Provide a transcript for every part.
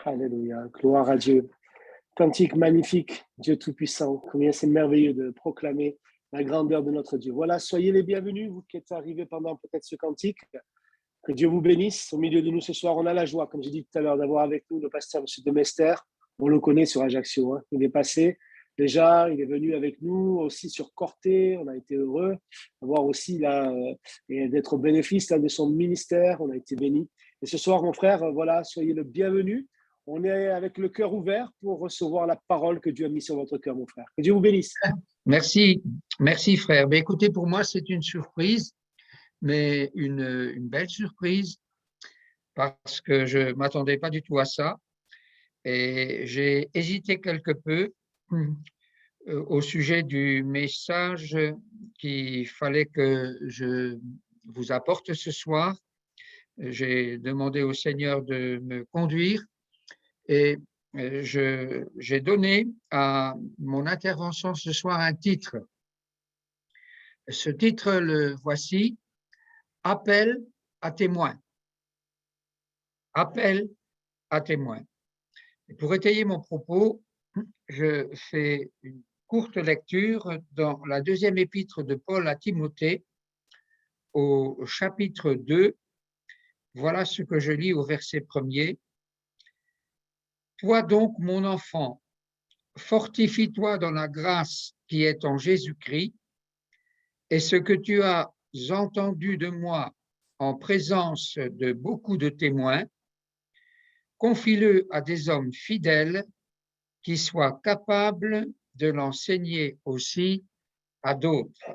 Alléluia, gloire à Dieu. Cantique magnifique, Dieu Tout-Puissant. Combien c'est merveilleux de proclamer la grandeur de notre Dieu. Voilà, soyez les bienvenus, vous qui êtes arrivés pendant peut-être ce cantique. Que Dieu vous bénisse. Au milieu de nous ce soir, on a la joie, comme j'ai dit tout à l'heure, d'avoir avec nous le pasteur M. de Mester. On le connaît sur Ajaccio, hein. Il est passé déjà, il est venu avec nous aussi sur Corté. On a été heureux d'avoir aussi là, et d'être au bénéfice là, de son ministère. On a été bénis. Et ce soir, mon frère, voilà, soyez le bienvenu. On est avec le cœur ouvert pour recevoir la parole que Dieu a mise sur votre cœur, mon frère. Que Dieu vous bénisse. Merci, merci frère. Mais écoutez, pour moi, c'est une surprise, mais une belle surprise, parce que je ne m'attendais pas du tout à ça. Et j'ai hésité quelque peu au sujet du message qu'il fallait que je vous apporte ce soir. J'ai demandé au Seigneur de me conduire et j'ai donné à mon intervention ce soir un titre. Ce titre, le voici, Appel à témoins. Appel à témoins. Et pour étayer mon propos, je fais une courte lecture dans la deuxième épître de Paul à Timothée, au chapitre 2. Voilà ce que je lis au verset 1er. Toi donc, mon enfant, fortifie-toi dans la grâce qui est en Jésus-Christ, et ce que tu as entendu de moi en présence de beaucoup de témoins, confie-le à des hommes fidèles qui soient capables de l'enseigner aussi à d'autres.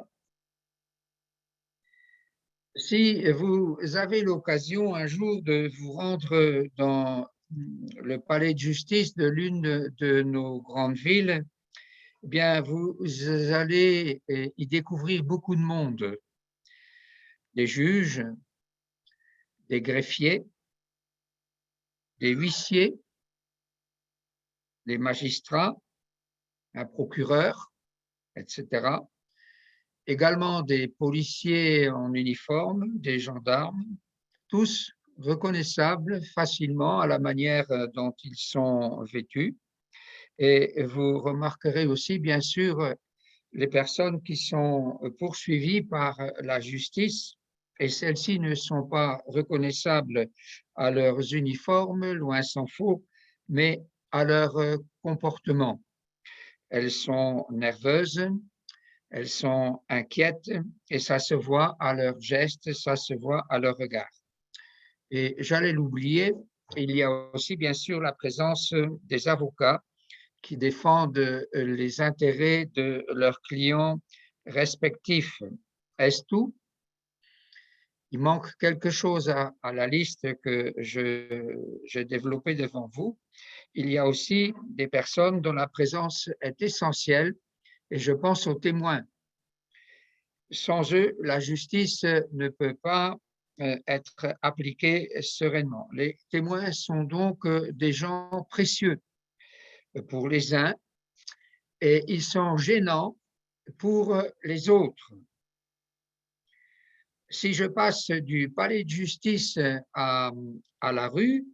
Si vous avez l'occasion un jour de vous rendre dans le palais de justice de l'une de nos grandes villes, eh bien, vous allez y découvrir beaucoup de monde, des juges, des greffiers, des huissiers, des magistrats, un procureur, etc. Également des policiers en uniforme, des gendarmes, tous reconnaissables facilement à la manière dont ils sont vêtus. Et vous remarquerez aussi, bien sûr, les personnes qui sont poursuivies par la justice, et celles-ci ne sont pas reconnaissables à leurs uniformes, loin s'en faut, mais à leur comportement. Elles sont nerveuses, elles sont inquiètes, et ça se voit à leurs gestes, ça se voit à leur regard. Et j'allais l'oublier, il y a aussi bien sûr la présence des avocats qui défendent les intérêts de leurs clients respectifs. Est-ce tout? Il manque quelque chose à la liste que j'ai développée devant vous. Il y a aussi des personnes dont la présence est essentielle, et je pense aux témoins. Sans eux, la justice ne peut pas être appliquée sereinement. Les témoins sont donc des gens précieux pour les uns et ils sont gênants pour les autres. Si je passe du palais de justice à la rue,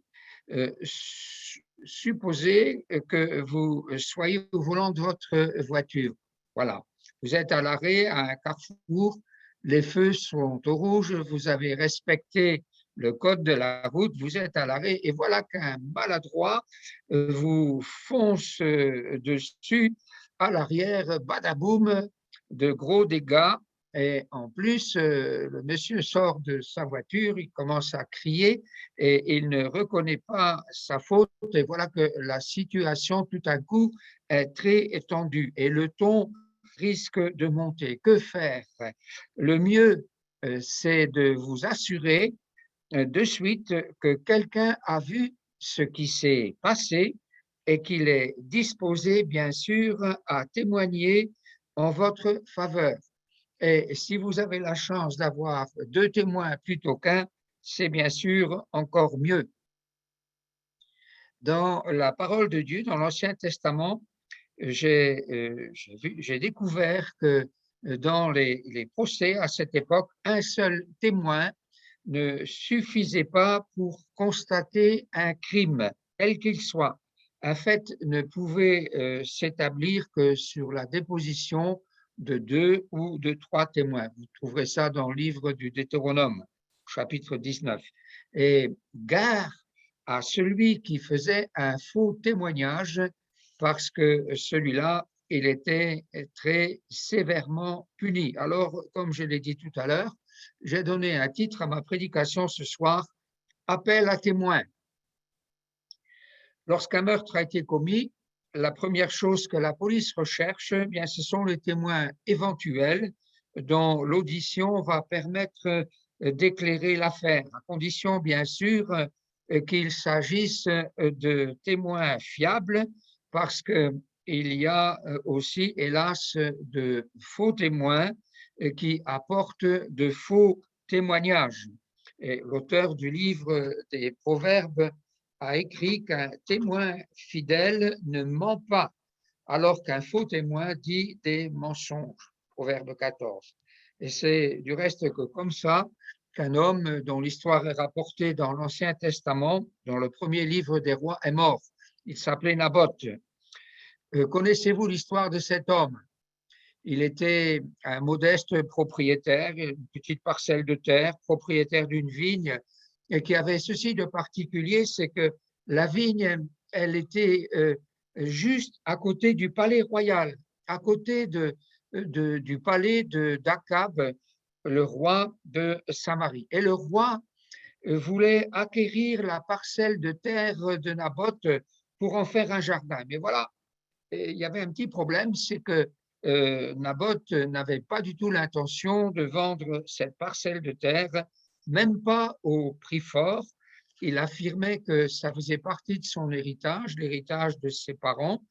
supposez que vous soyez au volant de votre voiture. Voilà, vous êtes à l'arrêt à un carrefour, les feux sont au rouge, vous avez respecté le code de la route, vous êtes à l'arrêt et voilà qu'un maladroit vous fonce dessus à l'arrière, badaboum, de gros dégâts. Et en plus, le monsieur sort de sa voiture, il commence à crier et il ne reconnaît pas sa faute. Et voilà que la situation, tout à coup, est très tendue et le ton risque de monter. Que faire? Le mieux, c'est de vous assurer de suite que quelqu'un a vu ce qui s'est passé et qu'il est disposé, bien sûr, à témoigner en votre faveur. Et si vous avez la chance d'avoir 2 témoins plutôt qu'un, c'est bien sûr encore mieux. Dans la parole de Dieu, dans l'Ancien Testament, j'ai découvert que dans les procès à cette époque, un seul témoin ne suffisait pas pour constater un crime. quel qu'il soit, un fait ne pouvait s'établir que sur la déposition de 2 ou de 3 témoins. Vous trouverez ça dans le livre du Deutéronome, chapitre 19. Et gare à celui qui faisait un faux témoignage, parce que celui-là, il était très sévèrement puni. Alors, comme je l'ai dit tout à l'heure, j'ai donné un titre à ma prédication ce soir, Appel à témoins. Lorsqu'un meurtre a été commis, la première chose que la police recherche, eh bien, ce sont les témoins éventuels dont l'audition va permettre d'éclairer l'affaire, à condition bien sûr qu'il s'agisse de témoins fiables, parce qu'il y a aussi, hélas, de faux témoins qui apportent de faux témoignages. Et l'auteur du livre des Proverbes a écrit qu'un témoin fidèle ne ment pas, alors qu'un faux témoin dit des mensonges, Proverbe 14. Et c'est du reste que comme ça qu'un homme dont l'histoire est rapportée dans l'Ancien Testament, dans le premier livre des rois, est mort. Il s'appelait Naboth. Connaissez-vous l'histoire de cet homme? Il était un modeste propriétaire, une petite parcelle de terre, propriétaire d'une vigne, et qui avait ceci de particulier, c'est que la vigne, elle était juste à côté du palais royal, à côté du palais d'Akab, le roi de Samarie. Et le roi voulait acquérir la parcelle de terre de Naboth pour en faire un jardin. Mais voilà, il y avait un petit problème, c'est que Naboth n'avait pas du tout l'intention de vendre cette parcelle de terre, même pas au prix fort. Il affirmait que ça faisait partie de son héritage, l'héritage de ses parents,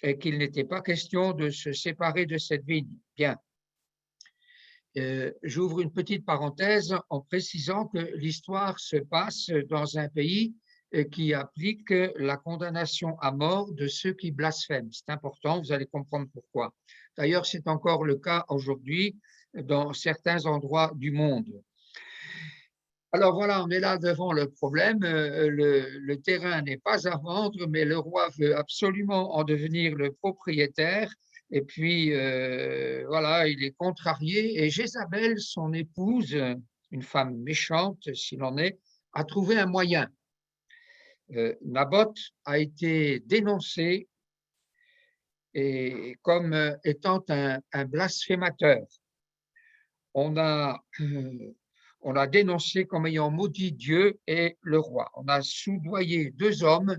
et qu'il n'était pas question de se séparer de cette vigne. Bien. J'ouvre une petite parenthèse en précisant que l'histoire se passe dans un pays qui applique la condamnation à mort de ceux qui blasphèment. C'est important, vous allez comprendre pourquoi. D'ailleurs, c'est encore le cas aujourd'hui dans certains endroits du monde. Alors voilà, on est là devant le problème. Le terrain n'est pas à vendre, mais le roi veut absolument en devenir le propriétaire. Et puis, voilà, il est contrarié. Et Jézabel, son épouse, une femme méchante s'il en est, a trouvé un moyen. Naboth a été dénoncé et comme étant un blasphémateur. On a dénoncé comme ayant maudit Dieu et le roi. On a soudoyé 2 hommes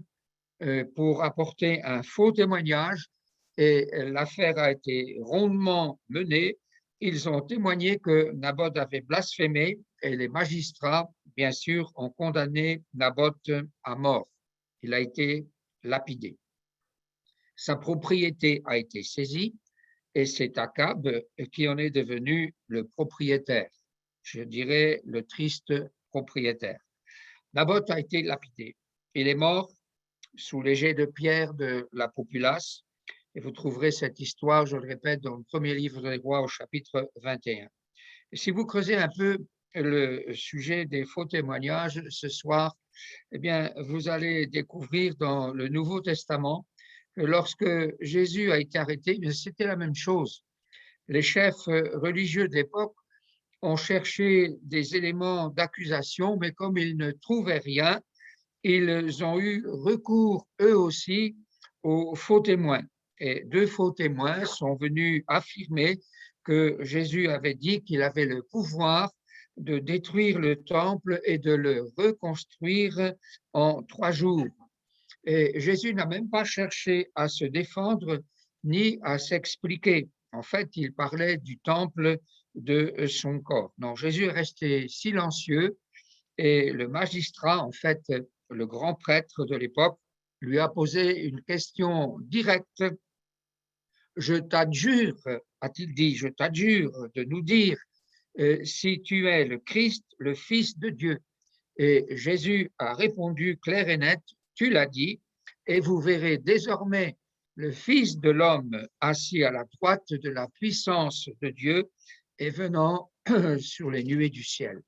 pour apporter un faux témoignage et l'affaire a été rondement menée. Ils ont témoigné que Naboth avait blasphémé et les magistrats, bien sûr, ont condamné Naboth à mort. Il a été lapidé. Sa propriété a été saisie et c'est Akab qui en est devenu le propriétaire. Je dirais le triste propriétaire. Naboth a été lapidé. Il est mort sous les jets de pierre de la populace. Et vous trouverez cette histoire, je le répète, dans le premier livre des rois au chapitre 21. Et si vous creusez un peu le sujet des faux témoignages ce soir, eh bien, vous allez découvrir dans le Nouveau Testament que lorsque Jésus a été arrêté, c'était la même chose. Les chefs religieux de l'époque ont cherché des éléments d'accusation, mais comme ils ne trouvaient rien, ils ont eu recours eux aussi aux faux témoins. Et 2 faux témoins sont venus affirmer que Jésus avait dit qu'il avait le pouvoir de détruire le temple et de le reconstruire en 3 jours. Et Jésus n'a même pas cherché à se défendre ni à s'expliquer. En fait, il parlait du temple de son corps. Non, Jésus est resté silencieux et le magistrat, en fait, le grand prêtre de l'époque, lui a posé une question directe. Je t'adjure, a-t-il dit, je t'adjure de nous dire si tu es le Christ, le Fils de Dieu. Et Jésus a répondu clair et net, tu l'as dit, et vous verrez désormais le Fils de l'homme assis à la droite de la puissance de Dieu et venant sur les nuées du ciel.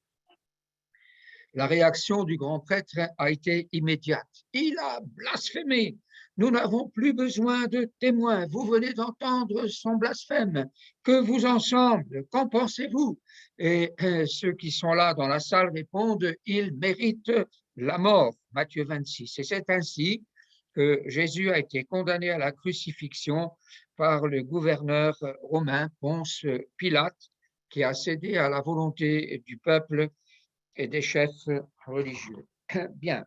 La réaction du grand prêtre a été immédiate. Il a blasphémé. Nous n'avons plus besoin de témoins. Vous venez d'entendre son blasphème. Que vous ensemble, qu'en pensez-vous? Et ceux qui sont là dans la salle répondent, il mérite la mort. Matthieu 26. Et c'est ainsi que Jésus a été condamné à la crucifixion par le gouverneur romain Ponce Pilate, qui a cédé à la volonté du peuple et des chefs religieux. Bien,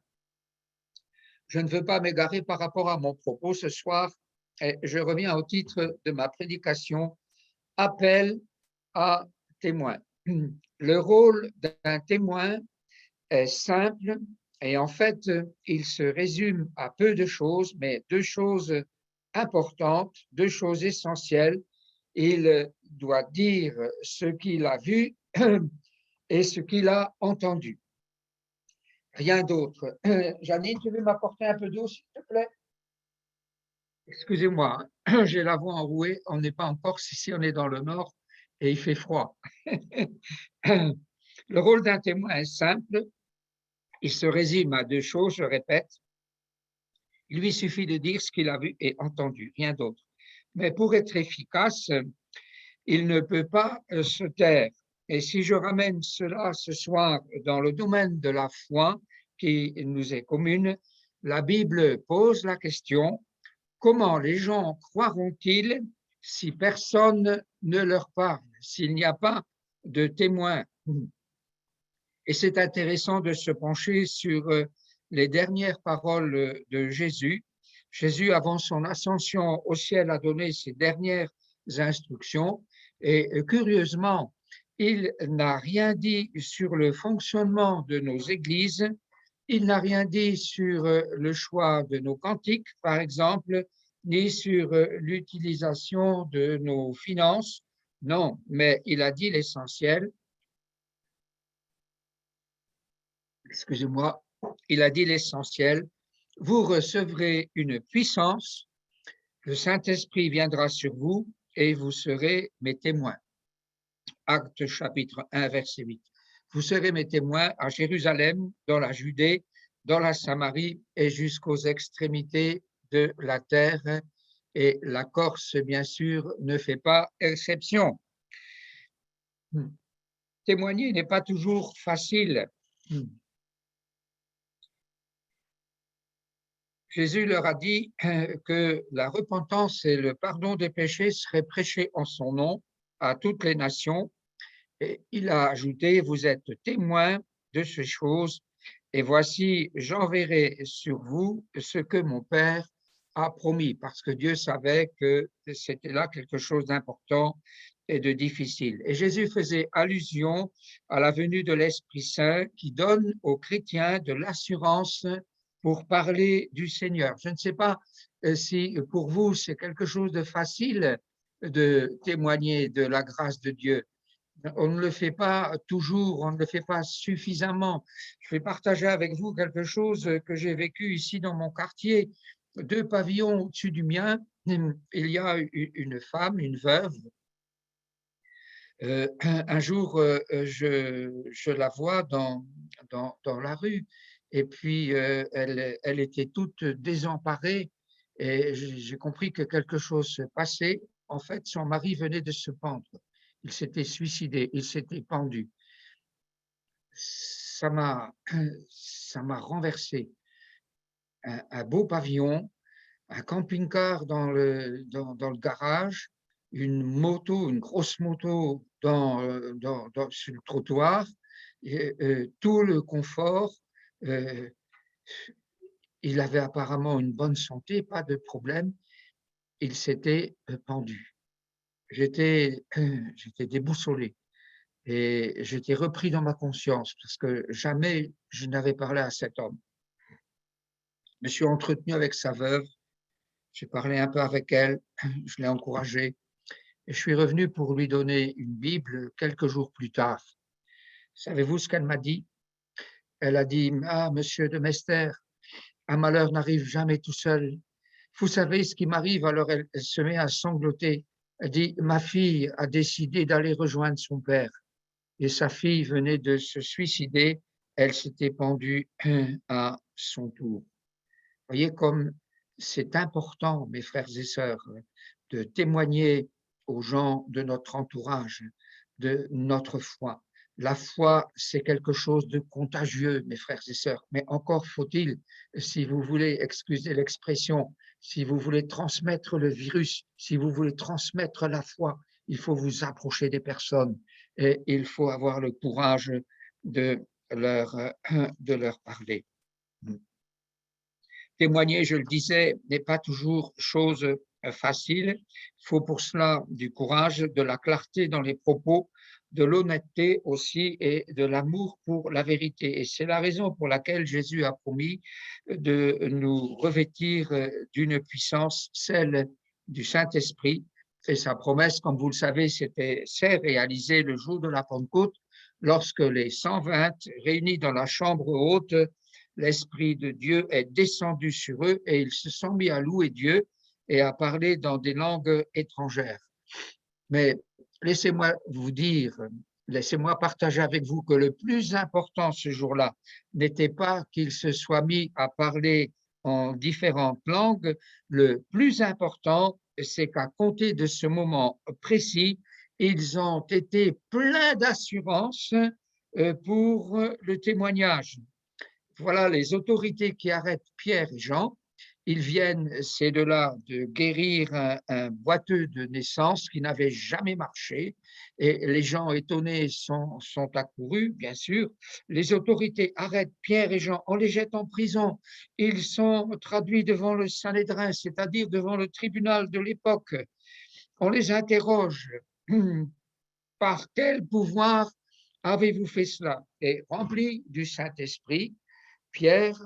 je ne veux pas m'égarer par rapport à mon propos ce soir. Et je reviens au titre de ma prédication, Appel à témoin. Le rôle d'un témoin est simple et en fait, il se résume à peu de choses, mais deux choses importantes, deux choses essentielles. Il doit dire ce qu'il a vu et ce qu'il a entendu. Rien d'autre. Janine, tu veux m'apporter un peu d'eau, s'il te plaît? Excusez-moi, j'ai la voix enrouée. On n'est pas en Corse, ici on est dans le nord et il fait froid. Le rôle d'un témoin est simple. Il se résume à deux choses, je répète. Il lui suffit de dire ce qu'il a vu et entendu, rien d'autre. Mais pour être efficace, il ne peut pas se taire. Et si je ramène cela ce soir dans le domaine de la foi qui nous est commune, la Bible pose la question: comment les gens croiront-ils si personne ne leur parle, s'il n'y a pas de témoins? Et c'est intéressant de se pencher sur les dernières paroles de Jésus. Jésus, avant son ascension au ciel, a donné ses dernières instructions et curieusement, il n'a rien dit sur le fonctionnement de nos églises, il n'a rien dit sur le choix de nos cantiques, par exemple, ni sur l'utilisation de nos finances. Non, mais il a dit l'essentiel. Excusez-moi, il a dit l'essentiel. Vous recevrez une puissance, le Saint-Esprit viendra sur vous et vous serez mes témoins. Actes chapitre 1, verset 8. Vous serez mes témoins à Jérusalem, dans la Judée, dans la Samarie et jusqu'aux extrémités de la terre. Et la Corse, bien sûr, ne fait pas exception. Témoigner n'est pas toujours facile. Jésus leur a dit que la repentance et le pardon des péchés seraient prêchés en son nom à toutes les nations. Et il a ajouté, vous êtes témoins de ces choses, et voici, j'enverrai sur vous ce que mon Père a promis, parce que Dieu savait que c'était là quelque chose d'important et de difficile. Et Jésus faisait allusion à la venue de l'Esprit Saint qui donne aux chrétiens de l'assurance pour parler du Seigneur. Je ne sais pas si pour vous c'est quelque chose de facile de témoigner de la grâce de Dieu. On ne le fait pas toujours, on ne le fait pas suffisamment. Je vais partager avec vous quelque chose que j'ai vécu ici dans mon quartier. 2 pavillons au-dessus du mien, il y a une femme, une veuve. Un jour, je la vois dans la rue et puis elle était toute désemparée et j'ai compris que quelque chose se passait. En fait, son mari venait de se pendre. Il s'était suicidé, il s'était pendu. Ça m'a renversé. Un beau pavillon, un camping-car dans le garage, une moto, une grosse moto sur le trottoir, et, tout le confort. Il avait apparemment une bonne santé, pas de problème. Il s'était pendu. J'étais déboussolé et j'étais repris dans ma conscience parce que jamais je n'avais parlé à cet homme. Je me suis entretenu avec sa veuve, j'ai parlé un peu avec elle, je l'ai encouragée et je suis revenu pour lui donner une Bible quelques jours plus tard. Savez-vous ce qu'elle m'a dit? Elle a dit: ah, monsieur de Mester, un malheur n'arrive jamais tout seul. Vous savez ce qui m'arrive? Alors elle se met à sangloter. Elle dit: ma fille a décidé d'aller rejoindre son père et sa fille venait de se suicider elle s'était pendue à son tour. Voyez comme c'est important, mes frères et sœurs, de témoigner aux gens de notre entourage de notre foi. La foi, c'est quelque chose de contagieux, mes frères et sœurs, mais encore faut-il, si vous voulez, excusez l'expression, si vous voulez transmettre le virus, si vous voulez transmettre la foi, il faut vous approcher des personnes et il faut avoir le courage de de leur parler. Témoigner, je le disais, n'est pas toujours chose facile. Il faut pour cela du courage, de la clarté dans les propos, de l'honnêteté aussi et de l'amour pour la vérité. Et c'est la raison pour laquelle Jésus a promis de nous revêtir d'une puissance, celle du Saint-Esprit. Et sa promesse, comme vous le savez, s'est réalisée le jour de la Pentecôte, lorsque les 120 réunis dans la chambre haute, l'Esprit de Dieu est descendu sur eux et ils se sont mis à louer Dieu et à parler dans des langues étrangères. Mais laissez-moi vous dire, laissez-moi partager avec vous que le plus important ce jour-là n'était pas qu'ils se soient mis à parler en différentes langues. Le plus important, c'est qu'à compter de ce moment précis, ils ont été pleins d'assurance pour le témoignage. Voilà les autorités qui arrêtent Pierre et Jean. Ils viennent, ces deux-là, de guérir un boiteux de naissance qui n'avait jamais marché. Et les gens étonnés sont accourus, bien sûr. Les autorités arrêtent Pierre et Jean, on les jette en prison. Ils sont traduits devant le Sanhédrin, c'est-à-dire devant le tribunal de l'époque. On les interroge. Par quel pouvoir avez-vous fait cela? Et rempli du Saint-Esprit, Pierre,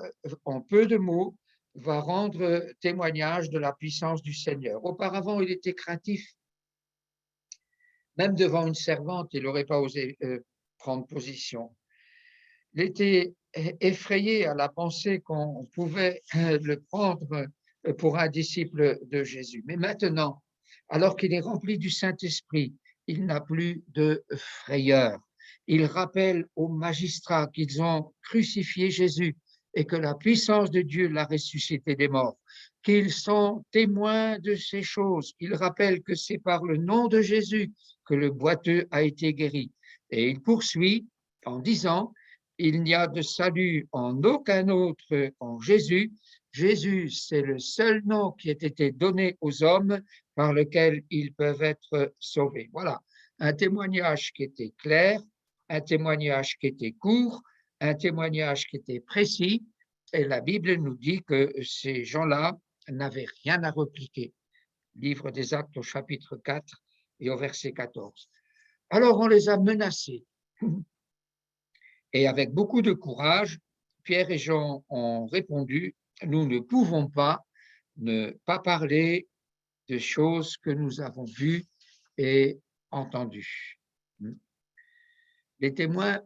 en peu de mots, va rendre témoignage de la puissance du Seigneur. Auparavant, il était craintif. Même devant une servante, il n'aurait pas osé prendre position. Il était effrayé à la pensée qu'on pouvait le prendre pour un disciple de Jésus. Mais maintenant, alors qu'il est rempli du Saint-Esprit, il n'a plus de frayeur. Il rappelle aux magistrats qu'ils ont crucifié Jésus et que la puissance de Dieu l'a ressuscité des morts, qu'ils sont témoins de ces choses. Il rappelle que c'est par le nom de Jésus que le boiteux a été guéri. Et il poursuit en disant, il n'y a de salut en aucun autre qu'en Jésus. Jésus, c'est le seul nom qui ait été donné aux hommes par lequel ils peuvent être sauvés. Voilà, un témoignage qui était clair, un témoignage qui était court, un témoignage qui était précis. Et la Bible nous dit que ces gens-là n'avaient rien à repliquer. Livre des Actes au chapitre 4 et au verset 14. Alors on les a menacés. Et avec beaucoup de courage, Pierre et Jean ont répondu, nous ne pouvons pas ne pas parler de choses que nous avons vues et entendues. Les témoins,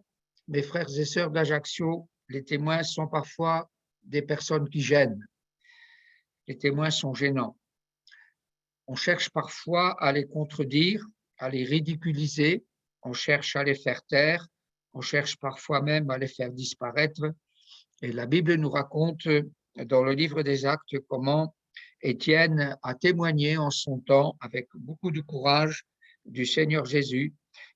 mes frères et sœurs d'Ajaccio, les témoins sont parfois des personnes qui gênent. Les témoins sont gênants. On cherche parfois à les contredire, à les ridiculiser, on cherche à les faire taire, on cherche parfois même à les faire disparaître. Et la Bible nous raconte dans le livre des Actes comment Étienne a témoigné en son temps avec beaucoup de courage du Seigneur Jésus.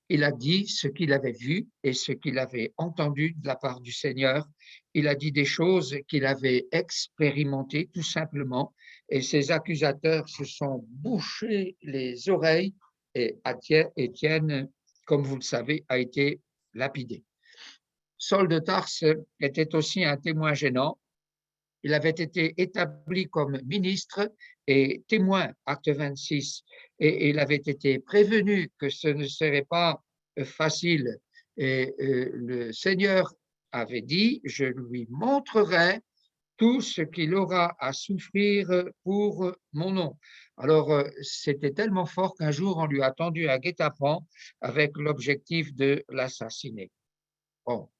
Il a dit ce qu'il avait vu et ce qu'il avait entendu de la part du Seigneur. Il a dit des choses qu'il avait expérimentées tout simplement et ses accusateurs se sont bouchés les oreilles et Étienne, comme vous le savez, a été lapidé. Saul de Tarse était aussi un témoin gênant. Il avait été établi comme ministre et témoin, acte 26, et il avait été prévenu que ce ne serait pas facile. Et le Seigneur avait dit, je lui montrerai tout ce qu'il aura à souffrir pour mon nom. Alors, c'était tellement fort qu'un jour, on lui a tendu un guet-apens avec l'objectif de l'assassiner. Bon.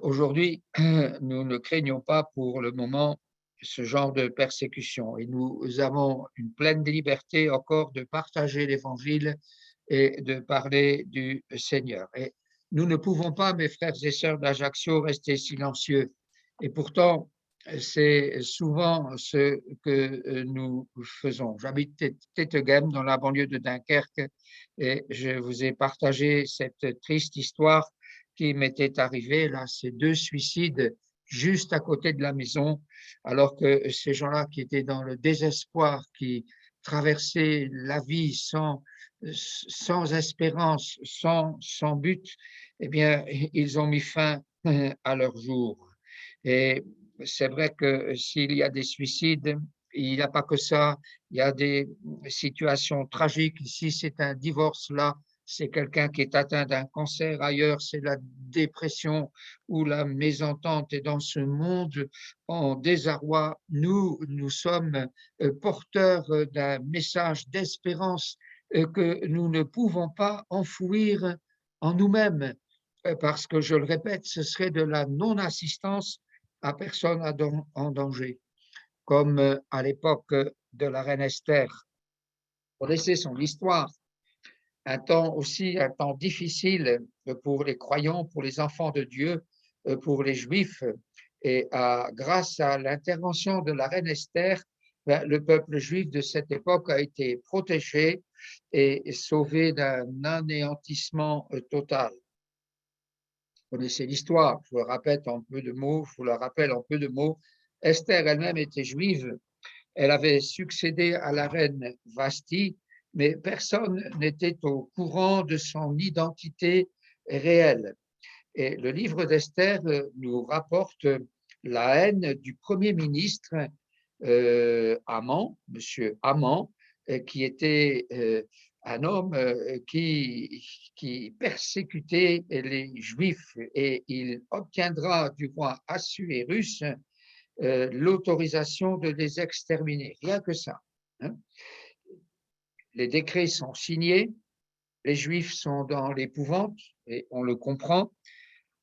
Aujourd'hui, nous ne craignons pas pour le moment ce genre de persécution et nous avons une pleine liberté encore de partager l'Évangile et de parler du Seigneur. Et Nous ne pouvons pas, mes frères et sœurs d'Ajaccio, rester silencieux. Et pourtant, c'est souvent ce que nous faisons. J'habite Tettegem, dans la banlieue de Dunkerque, et je vous ai partagé cette triste histoire qui m'était arrivée, là, ces 2 suicides juste à côté de la maison, alors que ces gens-là qui étaient dans le désespoir, qui traversaient la vie sans espérance, sans but, eh bien, ils ont mis fin à leur jour. Et c'est vrai que s'il y a des suicides, il n'y a pas que ça, il y a des situations tragiques. Si c'est un divorce, là, c'est quelqu'un qui est atteint d'un cancer. Ailleurs, c'est la dépression ou la mésentente. Et dans ce monde en désarroi, nous sommes porteurs d'un message d'espérance que nous ne pouvons pas enfouir en nous-mêmes, parce que, je le répète, ce serait de la non-assistance à personne en danger, comme à l'époque de la reine Esther. Vous connaissez son histoire, un temps difficile pour les croyants, pour les enfants de Dieu, pour les Juifs, et grâce à l'intervention de la reine Esther, le peuple juif de cette époque a été protégé et sauvé d'un anéantissement total. Vous connaissez l'histoire, je vous la rappelle en peu de mots. Esther elle-même était juive, elle avait succédé à la reine Vasti, mais personne n'était au courant de son identité réelle. Et le livre d'Esther nous rapporte la haine du premier ministre Haman, monsieur Haman, qui était un homme qui persécutait les Juifs, et il obtiendra du roi Assuérus l'autorisation de les exterminer. Rien que ça. Hein. Les décrets sont signés, les Juifs sont dans l'épouvante, et on le comprend.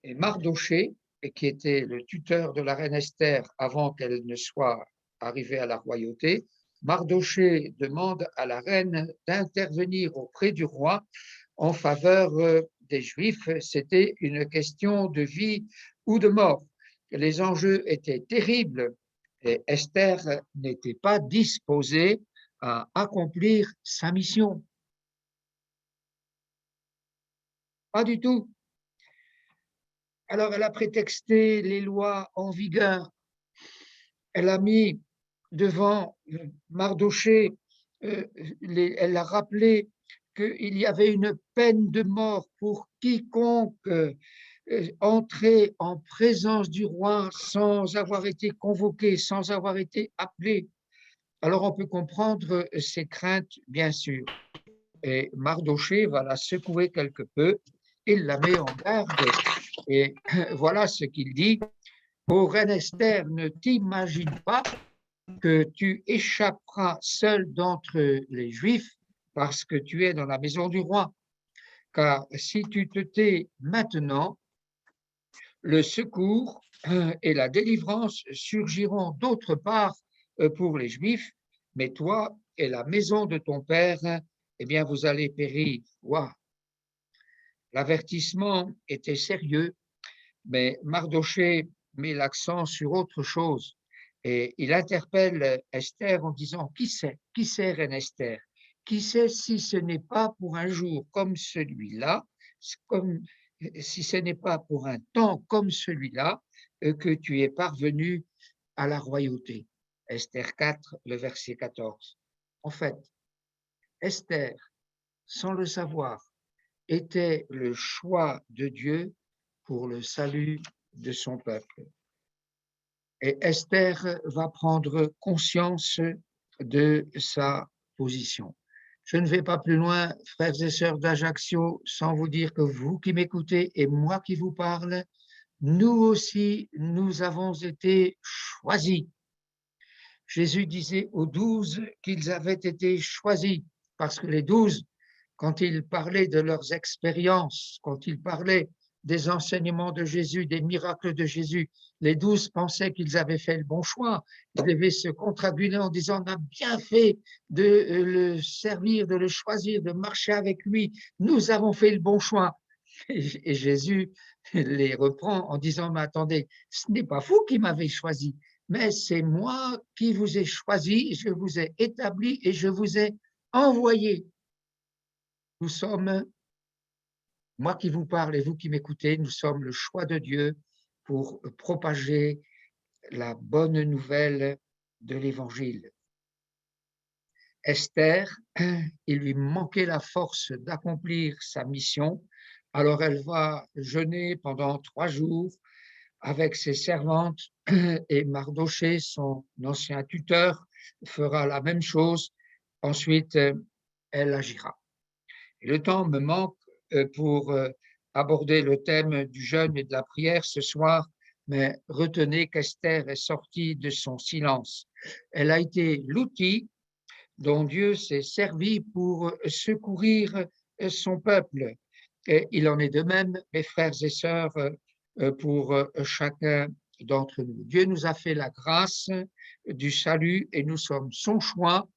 Et Mardoché, qui était le tuteur de la reine Esther avant qu'elle ne soit arrivée à la royauté, Mardoché demande à la reine d'intervenir auprès du roi en faveur des Juifs. C'était une question de vie ou de mort. Les enjeux étaient terribles et Esther n'était pas disposée à accomplir sa mission. Pas du tout. Alors, elle a prétexté les lois en vigueur. Elle a mis devant Mardoché, elle a rappelé qu'il y avait une peine de mort pour quiconque entrait en présence du roi sans avoir été convoqué, sans avoir été appelé. Alors, on peut comprendre ses craintes, bien sûr. Et Mardoché va la secouer quelque peu, il la met en garde, et voilà ce qu'il dit. Ô reine Esther, ne t'imagine pas que tu échapperas seul d'entre les Juifs parce que tu es dans la maison du roi. Car si tu te tais maintenant, le secours et la délivrance surgiront d'autre part pour les Juifs, mais toi et la maison de ton père, eh bien, vous allez périr. Wow. L'avertissement était sérieux, mais Mardoché met l'accent sur autre chose. Et il interpelle Esther en disant, qui c'est, reine Esther? Qui sait si ce n'est pas pour un jour comme celui-là, si ce n'est pas pour un temps comme celui-là, que tu es parvenu à la royauté. Esther 4, le verset 14. En fait, Esther, sans le savoir, était le choix de Dieu pour le salut de son peuple. Et Esther va prendre conscience de sa position. Je ne vais pas plus loin, frères et sœurs d'Ajaccio, sans vous dire que vous qui m'écoutez et moi qui vous parle, nous aussi, nous avons été choisis. Jésus disait aux 12 qu'ils avaient été choisis, parce que les 12, quand ils parlaient de leurs expériences, quand ils parlaient des enseignements de Jésus, des miracles de Jésus, les 12 pensaient qu'ils avaient fait le bon choix. Ils devaient se congratuler en disant, on a bien fait de le servir, de le choisir, de marcher avec lui. Nous avons fait le bon choix. Et Jésus les reprend en disant, mais attendez, ce n'est pas vous qui m'avez choisi, mais c'est moi qui vous ai choisi, je vous ai établi et je vous ai envoyé. Nous sommes, moi qui vous parle et vous qui m'écoutez, nous sommes le choix de Dieu pour propager la bonne nouvelle de l'Évangile. Esther, il lui manquait la force d'accomplir sa mission, alors elle va jeûner pendant 3 jours avec ses servantes et Mardoché, son ancien tuteur, fera la même chose. Ensuite, elle agira. Et le temps me manque pour aborder le thème du jeûne et de la prière ce soir, mais retenez qu'Esther est sortie de son silence. Elle a été l'outil dont Dieu s'est servi pour secourir son peuple. Et il en est de même, mes frères et sœurs, pour chacun d'entre nous. Dieu nous a fait la grâce du salut et nous sommes son choix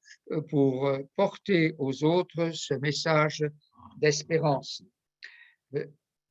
pour porter aux autres ce message d'espérance.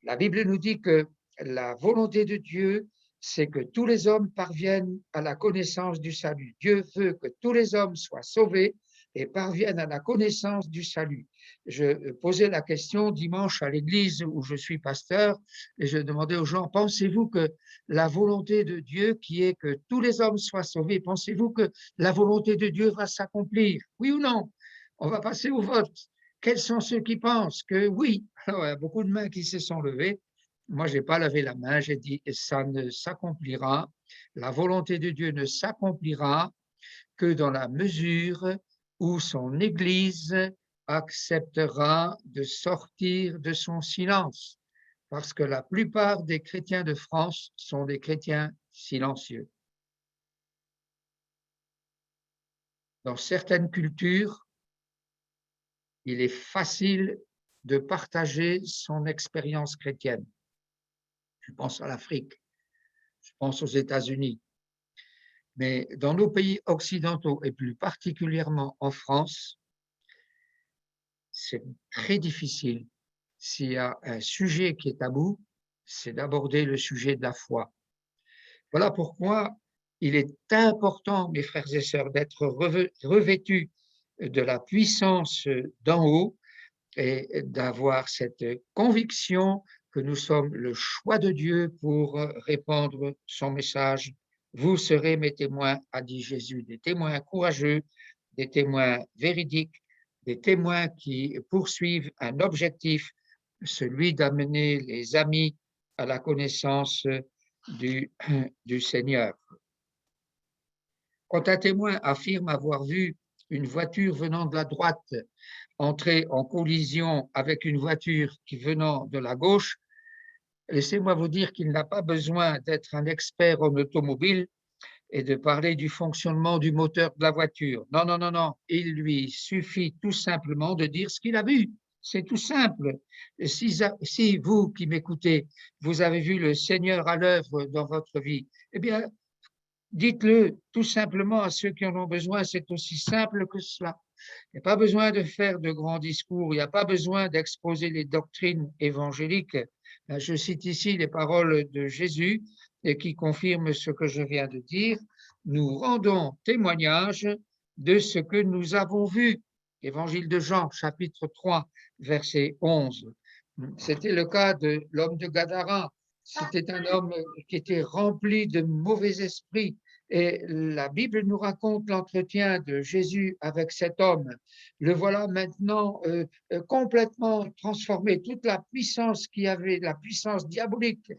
La Bible nous dit que la volonté de Dieu, c'est que tous les hommes parviennent à la connaissance du salut. Dieu veut que tous les hommes soient sauvés et parviennent à la connaissance du salut. Je posais la question dimanche à l'église où je suis pasteur et je demandais aux gens, pensez-vous que la volonté de Dieu qui est que tous les hommes soient sauvés, pensez-vous que la volonté de Dieu va s'accomplir? Oui ou non? On va passer au vote. Quels sont ceux qui pensent que oui? Alors, il y a beaucoup de mains qui se sont levées. Moi, je n'ai pas levé la main, j'ai dit, ça ne s'accomplira, la volonté de Dieu ne s'accomplira que dans la mesure où son Église acceptera de sortir de son silence, parce que la plupart des chrétiens de France sont des chrétiens silencieux. Dans certaines cultures, il est facile de partager son expérience chrétienne. Je pense à l'Afrique, je pense aux États-Unis. Mais dans nos pays occidentaux, et plus particulièrement en France, c'est très difficile. S'il y a un sujet qui est tabou, c'est d'aborder le sujet de la foi. Voilà pourquoi il est important, mes frères et sœurs, d'être revêtus de la puissance d'en haut et d'avoir cette conviction que nous sommes le choix de Dieu pour répandre son message. Vous serez mes témoins, a dit Jésus, des témoins courageux, des témoins véridiques, des témoins qui poursuivent un objectif, celui d'amener les amis à la connaissance du Seigneur. Quand un témoin affirme avoir vu une voiture venant de la droite entrer en collision avec une voiture qui venant de la gauche, laissez-moi vous dire qu'il n'a pas besoin d'être un expert en automobile et de parler du fonctionnement du moteur de la voiture. Non, non, non, non. Il lui suffit tout simplement de dire ce qu'il a vu. C'est tout simple. Si vous qui m'écoutez, vous avez vu le Seigneur à l'œuvre dans votre vie, eh bien, dites-le tout simplement à ceux qui en ont besoin. C'est aussi simple que cela. Il n'y a pas besoin de faire de grands discours, il n'y a pas besoin d'exposer les doctrines évangéliques. Je cite ici les paroles de Jésus qui confirment ce que je viens de dire. Nous rendons témoignage de ce que nous avons vu. Évangile de Jean, chapitre 3, verset 11. C'était le cas de l'homme de Gadara. C'était un homme qui était rempli de mauvais esprits. Et la Bible nous raconte l'entretien de Jésus avec cet homme. Le voilà maintenant complètement transformé. Toute la puissance qu'il avait, la puissance diabolique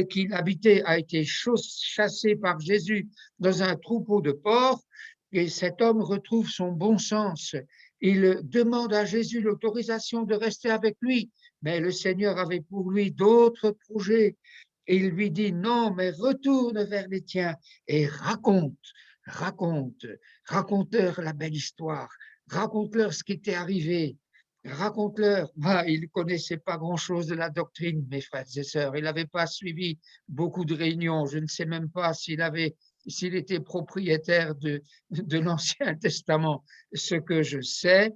qu'il habitait, a été chassée par Jésus dans un troupeau de porcs. Et cet homme retrouve son bon sens. Il demande à Jésus l'autorisation de rester avec lui. Mais le Seigneur avait pour lui d'autres projets. Et il lui dit, non, mais retourne vers les tiens et raconte-leur la belle histoire, raconte-leur ce qui t'est arrivé, raconte-leur. Il ne connaissait pas grand-chose de la doctrine, mes frères et sœurs. Il n'avait pas suivi beaucoup de réunions. Je ne sais même pas s'il était propriétaire de l'Ancien Testament. Ce que je sais,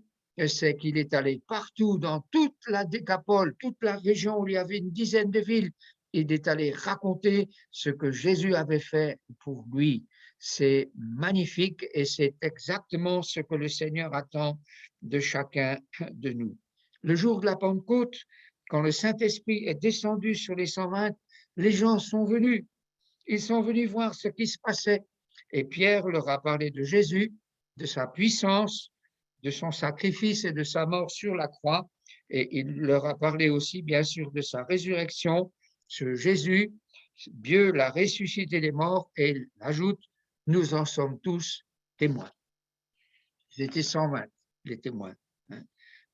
c'est qu'il est allé partout dans toute la Décapole, toute la région où il y avait une dizaine de villes. Il est allé raconter ce que Jésus avait fait pour lui. C'est magnifique et c'est exactement ce que le Seigneur attend de chacun de nous. Le jour de la Pentecôte, quand le Saint-Esprit est descendu sur les 120, les gens sont venus. Ils sont venus voir ce qui se passait. Et Pierre leur a parlé de Jésus, de sa puissance, de son sacrifice et de sa mort sur la croix. Et il leur a parlé aussi, bien sûr, de sa résurrection. Ce Jésus, Dieu l'a ressuscité des morts et il ajoute, nous en sommes tous témoins. Ils étaient 120, les témoins.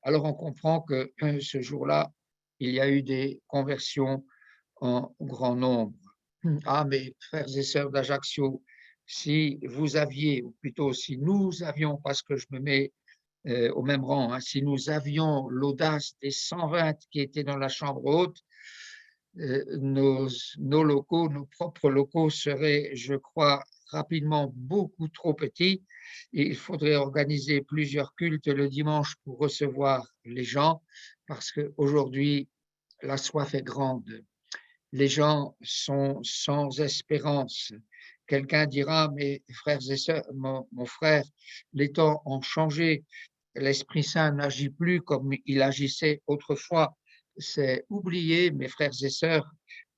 Alors on comprend que ce jour-là, il y a eu des conversions en grand nombre. Ah, mes frères et sœurs d'Ajaccio, si vous aviez, ou plutôt si nous avions, parce que je me mets au même rang, hein, si nous avions l'audace des 120 qui étaient dans la chambre haute, nos locaux, nos propres locaux seraient, je crois, rapidement beaucoup trop petits. Et il faudrait organiser plusieurs cultes le dimanche pour recevoir les gens, parce qu'aujourd'hui, la soif est grande. Les gens sont sans espérance. Quelqu'un dira, mes frères et sœurs, mon frère, les temps ont changé. L'Esprit Saint n'agit plus comme il agissait autrefois. C'est oublier, mes frères et sœurs,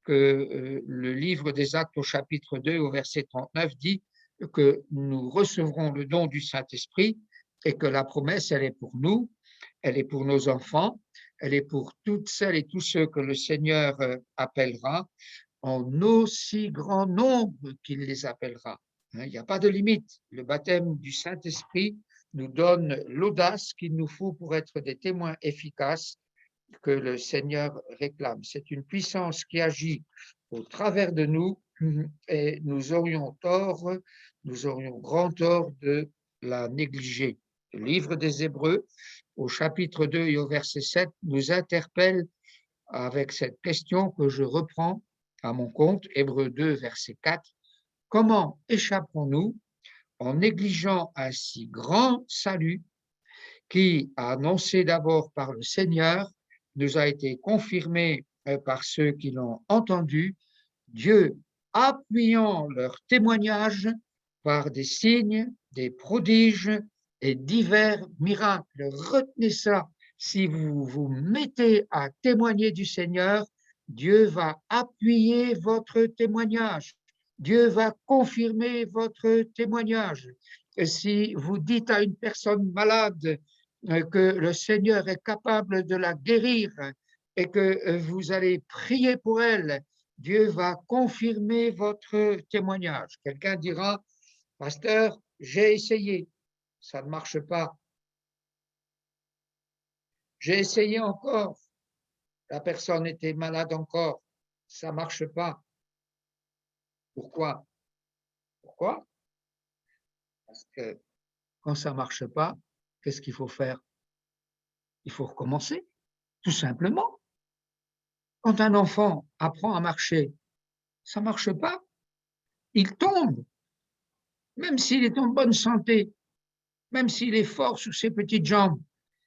que le livre des Actes au chapitre 2, au verset 39, dit que nous recevrons le don du Saint-Esprit et que la promesse, elle est pour nous, elle est pour nos enfants, elle est pour toutes celles et tous ceux que le Seigneur appellera en aussi grand nombre qu'il les appellera. Il n'y a pas de limite. Le baptême du Saint-Esprit nous donne l'audace qu'il nous faut pour être des témoins efficaces que le Seigneur réclame. C'est une puissance qui agit au travers de nous et nous aurions grand tort de la négliger. Le livre des Hébreux, au chapitre 2 et au verset 7, nous interpelle avec cette question que je reprends à mon compte, Hébreux 2, verset 4. Comment échapperons-nous en négligeant un si grand salut qui, annoncé d'abord par le Seigneur, nous a été confirmé par ceux qui l'ont entendu, Dieu appuyant leur témoignage par des signes, des prodiges et divers miracles. Retenez ça, si vous vous mettez à témoigner du Seigneur, Dieu va appuyer votre témoignage. Dieu va confirmer votre témoignage. Et si vous dites à une personne malade que le Seigneur est capable de la guérir et que vous allez prier pour elle, Dieu va confirmer votre témoignage. Quelqu'un dira, pasteur, j'ai essayé, ça ne marche pas. J'ai essayé encore, la personne était malade encore, ça ne marche pas. Pourquoi? Pourquoi? Parce que quand ça ne marche pas, qu'est-ce qu'il faut faire? Il faut recommencer, tout simplement. Quand un enfant apprend à marcher, ça ne marche pas, il tombe, même s'il est en bonne santé, même s'il est fort sur ses petites jambes.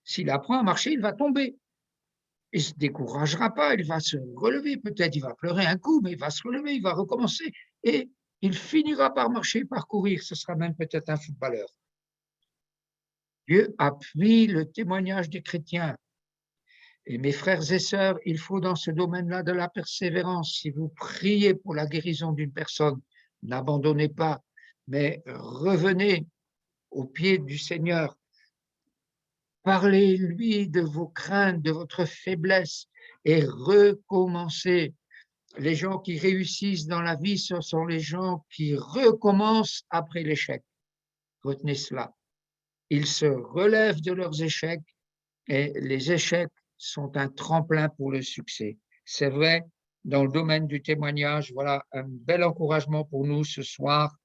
S'il apprend à marcher, il va tomber. Il ne se découragera pas, il va se relever, peut-être il va pleurer un coup, mais il va se relever, il va recommencer et il finira par marcher, par courir. Ce sera même peut-être un footballeur. Dieu appuie le témoignage des chrétiens. Et mes frères et sœurs, il faut dans ce domaine-là de la persévérance. Si vous priez pour la guérison d'une personne, n'abandonnez pas, mais revenez au pied du Seigneur. Parlez-lui de vos craintes, de votre faiblesse et recommencez. Les gens qui réussissent dans la vie, ce sont les gens qui recommencent après l'échec. Retenez cela. Ils se relèvent de leurs échecs et les échecs sont un tremplin pour le succès. C'est vrai, dans le domaine du témoignage, voilà un bel encouragement pour nous ce soir.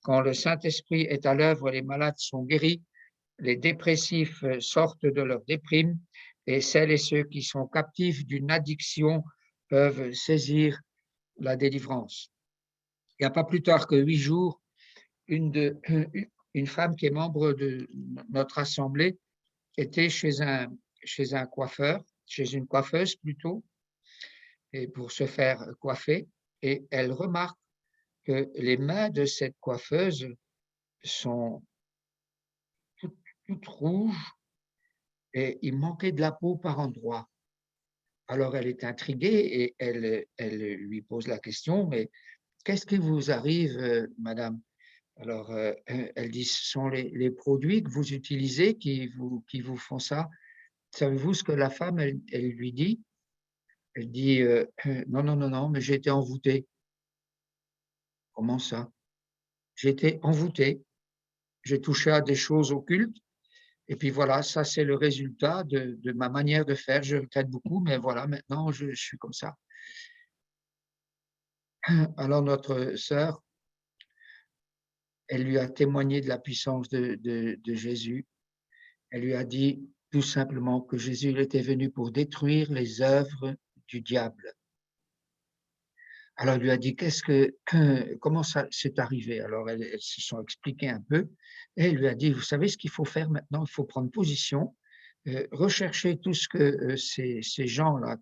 Quand le Saint-Esprit est à l'œuvre, les malades sont guéris, les dépressifs sortent de leur déprime et celles et ceux qui sont captifs d'une addiction peuvent saisir la délivrance. Il n'y a pas plus tard que 8 jours, une femme qui est membre de notre assemblée était chez un coiffeur, chez une coiffeuse plutôt, et pour se faire coiffer, et elle remarque que les mains de cette coiffeuse sont toutes, toutes rouges et il manquait de la peau par endroits. Alors elle est intriguée et elle lui pose la question, mais qu'est-ce qui vous arrive, madame? Alors, elle dit, ce sont les produits que vous utilisez qui vous font ça. Savez-vous ce que la femme, elle lui dit? Elle dit, non, non, non, non, mais j'ai été envoûtée. Comment ça? J'ai été envoûtée. J'ai touché à des choses occultes. Et puis voilà, ça c'est le résultat de ma manière de faire. Je regrette beaucoup, mais voilà, maintenant je suis comme ça. Alors notre sœur, elle lui a témoigné de la puissance de Jésus. Elle lui a dit tout simplement que Jésus il était venu pour détruire les œuvres du diable. Alors, elle lui a dit: comment ça s'est arrivé?» Alors, elles se sont expliquées un peu et elle lui a dit: «Vous savez ce qu'il faut faire maintenant? Il faut prendre position, rechercher tout ce que, ces gens-là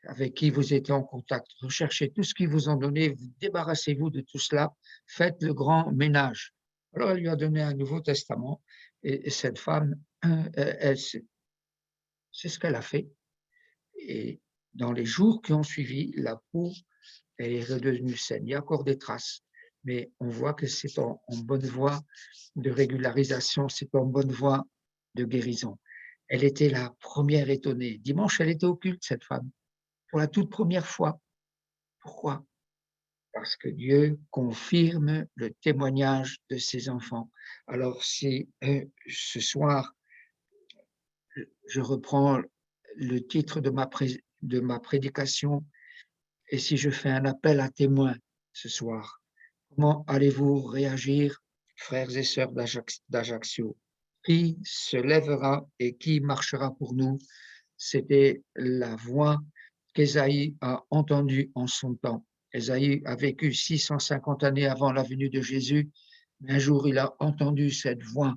avec qui vous étiez en contact, recherchez tout ce qu'ils vous ont donné, vous débarrassez-vous de tout cela, faites le grand ménage». Alors, elle lui a donné un Nouveau Testament et cette femme, elle c'est ce qu'elle a fait et dans les jours qui ont suivi, la peau elle est redevenue saine. Il y a encore des traces, mais on voit que c'est en bonne voie de régularisation, c'est en bonne voie de guérison. Elle était la première étonnée. Dimanche, elle était au culte, cette femme, pour la toute première fois. Pourquoi? Parce que Dieu confirme le témoignage de ses enfants. Alors si, ce soir, je reprends le titre de ma prédication et si je fais un appel à témoins ce soir, comment allez-vous réagir, frères et sœurs d'Ajaccio? Qui se lèvera et qui marchera pour nous? C'était la voix qu'Ésaïe a entendue en son temps. Ésaïe a vécu 650 années avant la venue de Jésus, mais un jour il a entendu cette voix,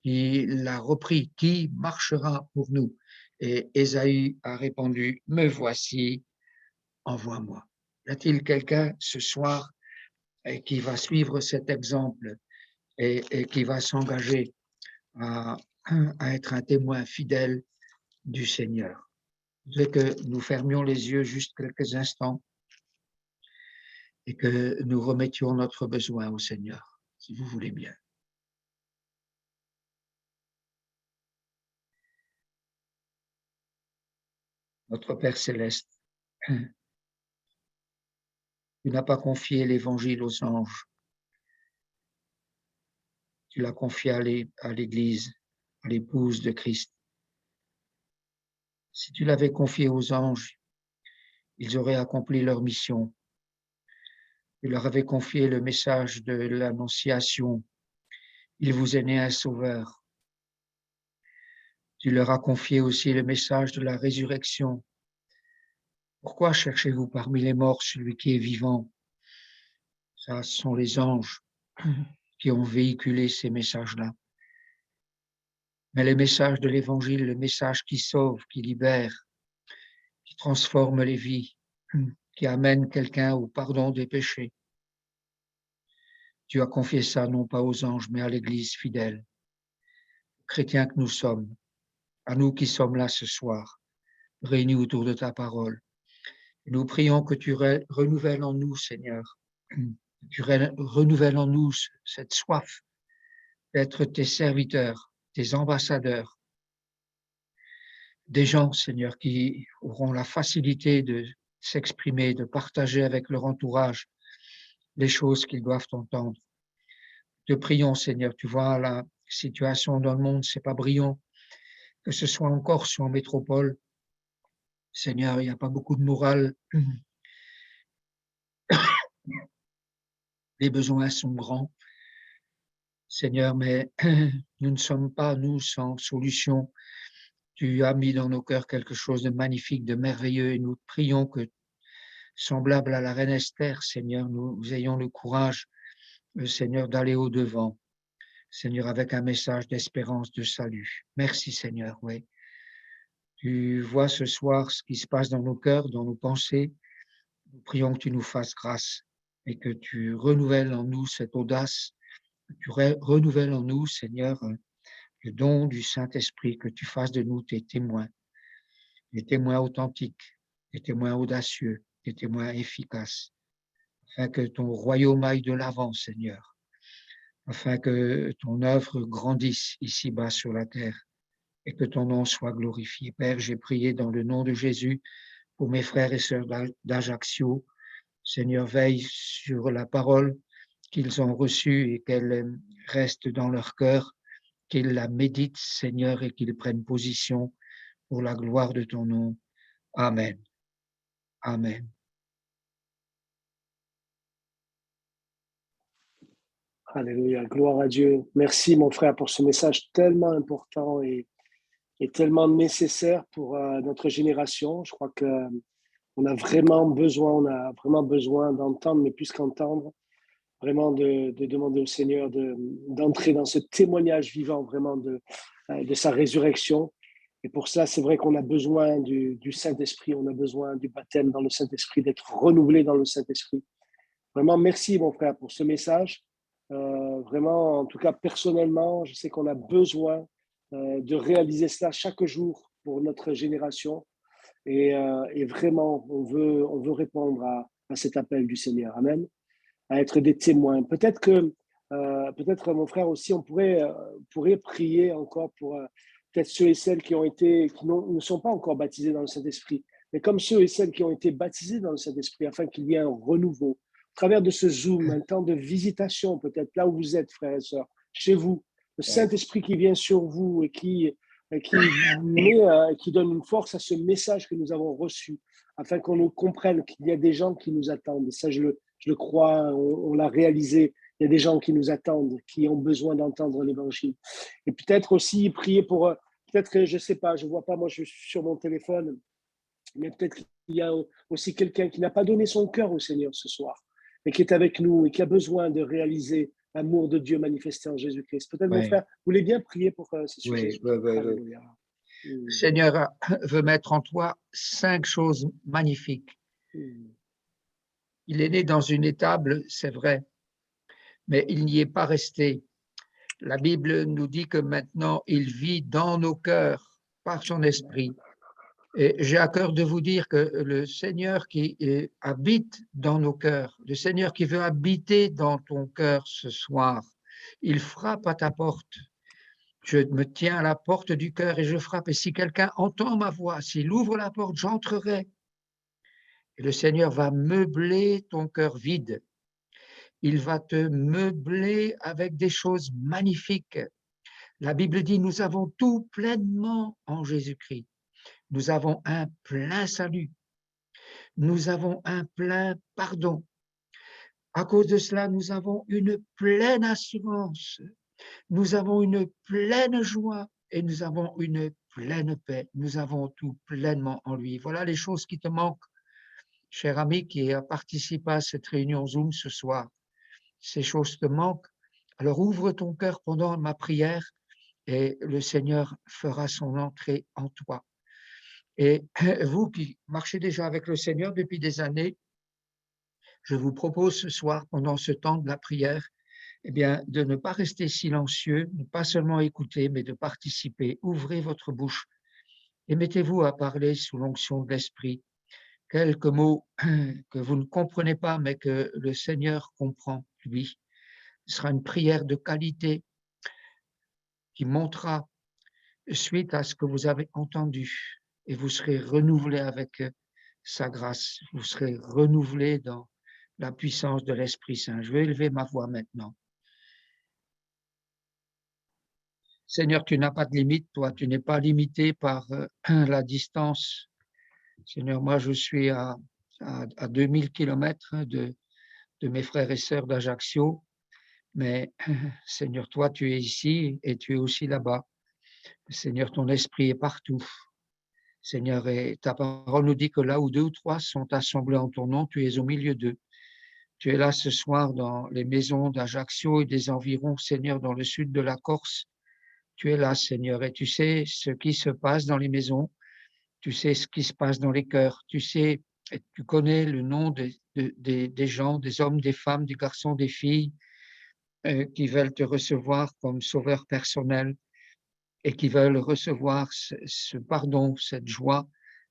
il l'a repris, qui marchera pour nous? Et Ésaïe a répondu, me voici, envoie-moi. Y a-t-il quelqu'un ce soir qui va suivre cet exemple et qui va s'engager à, à être un témoin fidèle du Seigneur? Je voudrais que nous fermions les yeux juste quelques instants et que nous remettions notre besoin au Seigneur, si vous voulez bien. Notre Père céleste, tu n'as pas confié l'Évangile aux anges, tu l'as confié à l'Église, à l'épouse de Christ. Si tu l'avais confié aux anges, ils auraient accompli leur mission. Tu leur avais confié le message de l'Annonciation. Il vous est né un sauveur. Tu leur as confié aussi le message de la résurrection. Pourquoi cherchez-vous parmi les morts celui qui est vivant? Ça, ce sont les anges qui ont véhiculé ces messages-là. Mais les messages de l'Évangile, le message qui sauve, qui libère, qui transforme les vies, qui amène quelqu'un au pardon des péchés. Tu as confié ça non pas aux anges, mais à l'Église fidèle, chrétiens que nous sommes, à nous qui sommes là ce soir, réunis autour de ta parole. Nous prions que tu renouvelles en nous, Seigneur, que tu renouvelles en nous cette soif d'être tes serviteurs, tes ambassadeurs, des gens, Seigneur, qui auront la facilité de s'exprimer, de partager avec leur entourage les choses qu'ils doivent entendre. Te prions, Seigneur, tu vois la situation dans le monde, c'est pas brillant, que ce soit en Corse ou en métropole. Seigneur, il n'y a pas beaucoup de morale. Les besoins sont grands, Seigneur, mais nous ne sommes pas, nous, sans solution. Tu as mis dans nos cœurs quelque chose de magnifique, de merveilleux, et nous prions que, semblable à la reine Esther, Seigneur, nous ayons le courage, Seigneur, d'aller au-devant, Seigneur, avec un message d'espérance, de salut. Merci, Seigneur, oui. Tu vois ce soir ce qui se passe dans nos cœurs, dans nos pensées. Nous prions que tu nous fasses grâce et que tu renouvelles en nous cette audace, que tu renouvelles en nous, Seigneur, le don du Saint-Esprit, que tu fasses de nous tes témoins, des témoins authentiques, des témoins audacieux, des témoins efficaces, afin que ton royaume aille de l'avant, Seigneur, afin que ton œuvre grandisse ici-bas sur la terre et que ton nom soit glorifié. Père, j'ai prié dans le nom de Jésus pour mes frères et sœurs d'Ajaccio. Seigneur, veille sur la parole qu'ils ont reçue et qu'elle reste dans leur cœur, qu'ils la méditent, Seigneur, et qu'ils prennent position pour la gloire de ton nom. Amen. Amen. Alléluia, gloire à Dieu. Merci mon frère pour ce message tellement important et tellement nécessaire pour notre génération. Je crois qu'on a vraiment besoin d'entendre, mais plus qu'entendre, vraiment de demander au Seigneur d'entrer dans ce témoignage vivant vraiment de sa résurrection. Et pour ça, c'est vrai qu'on a besoin du Saint-Esprit, on a besoin du baptême dans le Saint-Esprit, d'être renouvelé dans le Saint-Esprit. Vraiment, merci mon frère pour ce message. Vraiment, en tout cas, personnellement, je sais qu'on a besoin de réaliser cela chaque jour pour notre génération. Et vraiment, on veut répondre à cet appel du Seigneur. Amen. À être des témoins. Peut-être mon frère aussi, on pourrait prier encore pour peut-être ceux et celles qui ne sont pas encore baptisés dans le Saint-Esprit, mais comme ceux et celles qui ont été baptisés dans le Saint-Esprit, afin qu'il y ait un renouveau. Au travers de ce Zoom, un temps de visitation, peut-être là où vous êtes, frères et sœurs, chez vous, le Saint-Esprit qui vient sur vous et qui donne une force à ce message que nous avons reçu, afin qu'on nous comprenne qu'il y a des gens qui nous attendent. Et ça, je le crois, on l'a réalisé. Il y a des gens qui nous attendent, qui ont besoin d'entendre l'évangile. Et peut-être aussi prier pour, peut-être que je ne sais pas, je ne vois pas, moi je suis sur mon téléphone, mais peut-être qu'il y a aussi quelqu'un qui n'a pas donné son cœur au Seigneur ce soir, et qui est avec nous et qui a besoin de réaliser l'amour de Dieu manifesté en Jésus-Christ. Peut-être mon frère, vous voulez bien prier pour ce sujet? Alléluia. Le Seigneur veut mettre en toi 5 choses magnifiques. Il est né dans une étable, c'est vrai, mais il n'y est pas resté. La Bible nous dit que maintenant, il vit dans nos cœurs par son esprit. Et j'ai à cœur de vous dire que le Seigneur qui habite dans nos cœurs, le Seigneur qui veut habiter dans ton cœur ce soir, il frappe à ta porte. Je me tiens à la porte du cœur et je frappe. Et si quelqu'un entend ma voix, s'il ouvre la porte, j'entrerai. Et le Seigneur va meubler ton cœur vide. Il va te meubler avec des choses magnifiques. La Bible dit, nous avons tout pleinement en Jésus-Christ. Nous avons un plein salut. Nous avons un plein pardon. À cause de cela, nous avons une pleine assurance. Nous avons une pleine joie et nous avons une pleine paix. Nous avons tout pleinement en lui. Voilà les choses qui te manquent, cher ami qui a participé à cette réunion Zoom ce soir. Ces choses te manquent. Alors ouvre ton cœur pendant ma prière et le Seigneur fera son entrée en toi. Et vous qui marchez déjà avec le Seigneur depuis des années, je vous propose ce soir, pendant ce temps de la prière, eh bien, de ne pas rester silencieux, ne pas seulement écouter, mais de participer. Ouvrez votre bouche et mettez-vous à parler sous l'onction de l'Esprit. Quelques mots que vous ne comprenez pas, mais que le Seigneur comprend, lui. Ce sera une prière de qualité qui montera suite à ce que vous avez entendu et vous serez renouvelé avec sa grâce. Vous serez renouvelé dans la puissance de l'Esprit Saint. Je vais élever ma voix maintenant. Seigneur, tu n'as pas de limite, toi, tu n'es pas limité par la distance. Seigneur, moi, je suis à 2000 kilomètres de mes frères et sœurs d'Ajaccio, mais Seigneur, toi, tu es ici et tu es aussi là-bas. Seigneur, ton esprit est partout. Seigneur, et ta parole nous dit que là où 2 ou 3 sont assemblés en ton nom, tu es au milieu d'eux. Tu es là ce soir dans les maisons d'Ajaccio et des environs, Seigneur, dans le sud de la Corse. Tu es là, Seigneur, et tu sais ce qui se passe dans les maisons. Tu sais ce qui se passe dans les cœurs. Tu sais, et tu connais le nom des gens, des hommes, des femmes, des garçons, des filles qui veulent te recevoir comme sauveur personnel et qui veulent recevoir ce pardon, cette joie,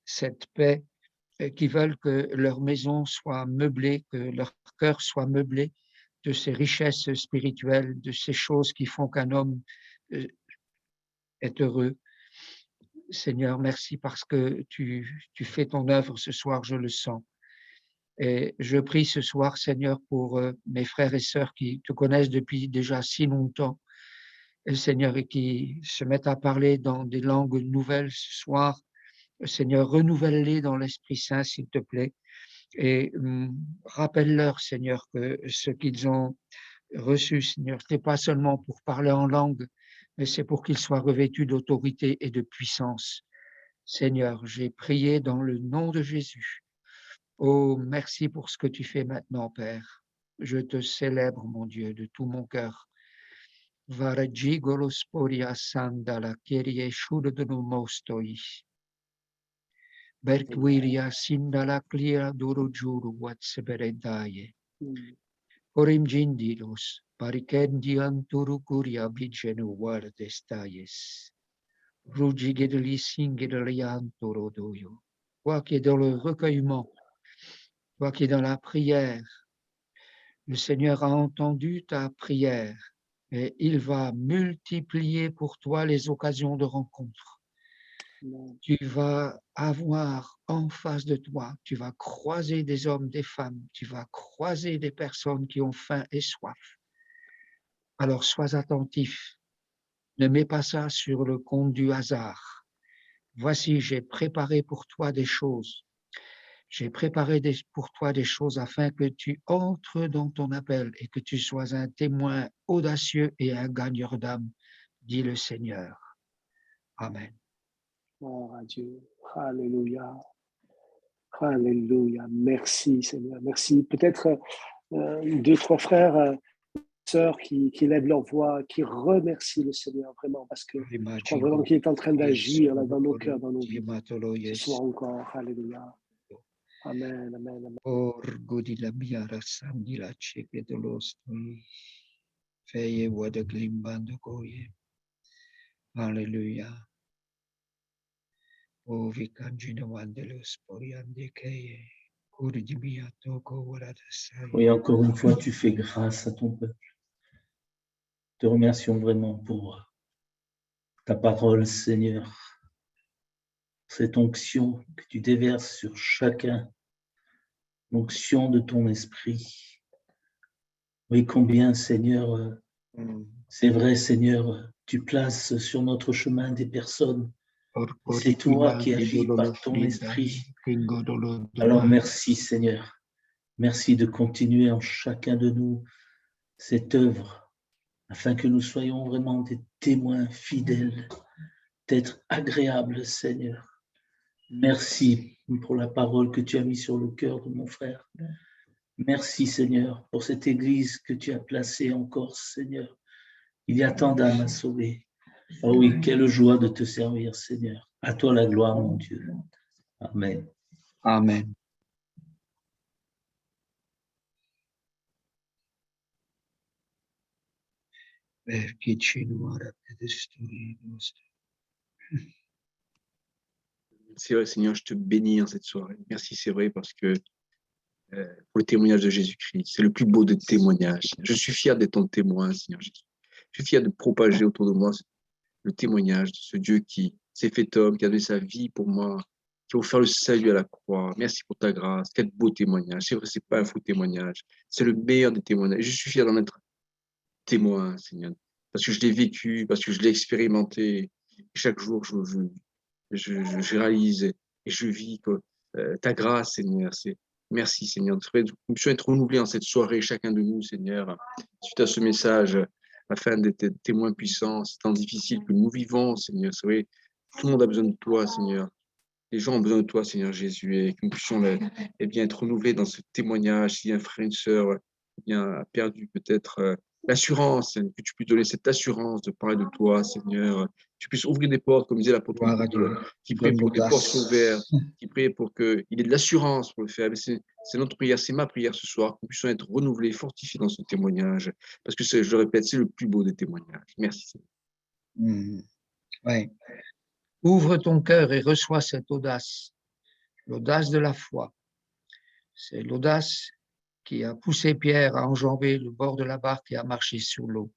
cette paix, et qui veulent que leur maison soit meublée, que leur cœur soit meublé de ces richesses spirituelles, de ces choses qui font qu'un homme est heureux. Seigneur, merci parce que tu fais ton œuvre ce soir, je le sens. Et je prie ce soir, Seigneur, pour mes frères et sœurs qui te connaissent depuis déjà si longtemps, et Seigneur, et qui se mettent à parler dans des langues nouvelles ce soir. Seigneur, renouvelle-les dans l'Esprit Saint, s'il te plaît, et rappelle-leur, Seigneur, que ce qu'ils ont reçu, Seigneur, ce n'est pas seulement pour parler en langue, mais c'est pour qu'ils soient revêtus d'autorité et de puissance. Seigneur, j'ai prié dans le nom de Jésus. Oh, merci pour ce que tu fais maintenant, Père. Je te célèbre, mon Dieu, de tout mon cœur. Varagigolo sporia sandala kerie shudodonu mostoi. Bertwiria sindala clia duro juru watseberedaye. Orim gindilos, parikendi anturu curia vigenu guardestayes. Rugigedeli singedeli antoro doyo. Toi qui es dans le recueillement, toi qui es dans la prière, le Seigneur a entendu ta prière et il va multiplier pour toi les occasions de rencontre. Tu vas avoir en face de toi, tu vas croiser des hommes, des femmes, tu vas croiser des personnes qui ont faim et soif. Alors sois attentif, ne mets pas ça sur le compte du hasard. Voici, j'ai préparé pour toi des choses. J'ai préparé pour toi des choses afin que tu entres dans ton appel et que tu sois un témoin audacieux et un gagneur d'âme, dit le Seigneur. Amen. Gloire à Dieu. Alléluia. Alléluia. Merci, Seigneur. Merci. Peut-être deux, trois frères, sœurs qui lèvent leur voix, qui remercient le Seigneur vraiment, parce que je crois vraiment qu'il est en train d'agir là, dans nos cœurs, dans nos vies. Ce soir encore. Alléluia. Amen, amen, amen. Orgodila biara sandila cheke de l'ostoi. Feye wada glimbando goye. Alléluia. O vicangina wandelo sporiande keye. Oui, encore une fois, tu fais grâce à ton peuple. Te remercions vraiment pour ta parole, Seigneur. Cette onction que tu déverses sur chacun, l'onction de ton esprit. Oui, combien, Seigneur, c'est vrai, Seigneur, tu places sur notre chemin des personnes. C'est toi qui agis par ton esprit. Alors merci, Seigneur. Merci de continuer en chacun de nous cette œuvre, afin que nous soyons vraiment des témoins fidèles, d'être agréables, Seigneur. Merci pour la parole que tu as mise sur le cœur de mon frère. Merci, Seigneur, pour cette église que tu as placée en Corse, Seigneur. Il y a tant d'âmes à sauver. Oh oui, quelle joie de te servir, Seigneur. À toi la gloire, mon Dieu. Amen. Amen. C'est vrai, Seigneur, je te bénis en cette soirée. Merci, c'est vrai, parce que pour le témoignage de Jésus-Christ, c'est le plus beau des témoignages. Je suis fier d'être ton témoin, Seigneur Jésus. Je suis fier de propager autour de moi le témoignage de ce Dieu qui s'est fait homme, qui a donné sa vie pour moi, qui a offert le salut à la croix. Merci pour ta grâce. Quel beau témoignage. C'est vrai, c'est pas un faux témoignage. C'est le meilleur des témoignages. Je suis fier d'en être témoin, Seigneur, parce que je l'ai vécu, parce que je l'ai expérimenté. Chaque jour, je réalise et je vis que ta grâce, Seigneur. Merci, Seigneur. Nous puissions être renouvelés en cette soirée, chacun de nous, Seigneur, suite à ce message, afin d'être témoins puissants, c'est temps difficile que nous vivons, Seigneur. C'est vrai, tout le monde a besoin de toi, Seigneur. Les gens ont besoin de toi, Seigneur Jésus, et que nous puissions bien, être renouvelés dans ce témoignage. Si un frère, une sœur a perdu peut-être l'assurance, que tu puisses donner cette assurance de parler de toi, Seigneur. Que tu puisses ouvrir des portes, comme disait l'apôtre Gloire à Paul, Dieu. qui prie Donne pour que des portes soient ouvertes, l'audace. qui prie pour qu'il ait de l'assurance pour le faire. C'est notre prière, c'est ma prière ce soir, que nous puissions être renouvelés, fortifiés dans ce témoignage, parce que je le répète, c'est le plus beau des témoignages. Merci, Seigneur. Ouais. Ouvre ton cœur et reçois cette audace, l'audace de la foi. C'est l'audace qui a poussé Pierre à enjamber le bord de la barque et à marcher sur l'eau.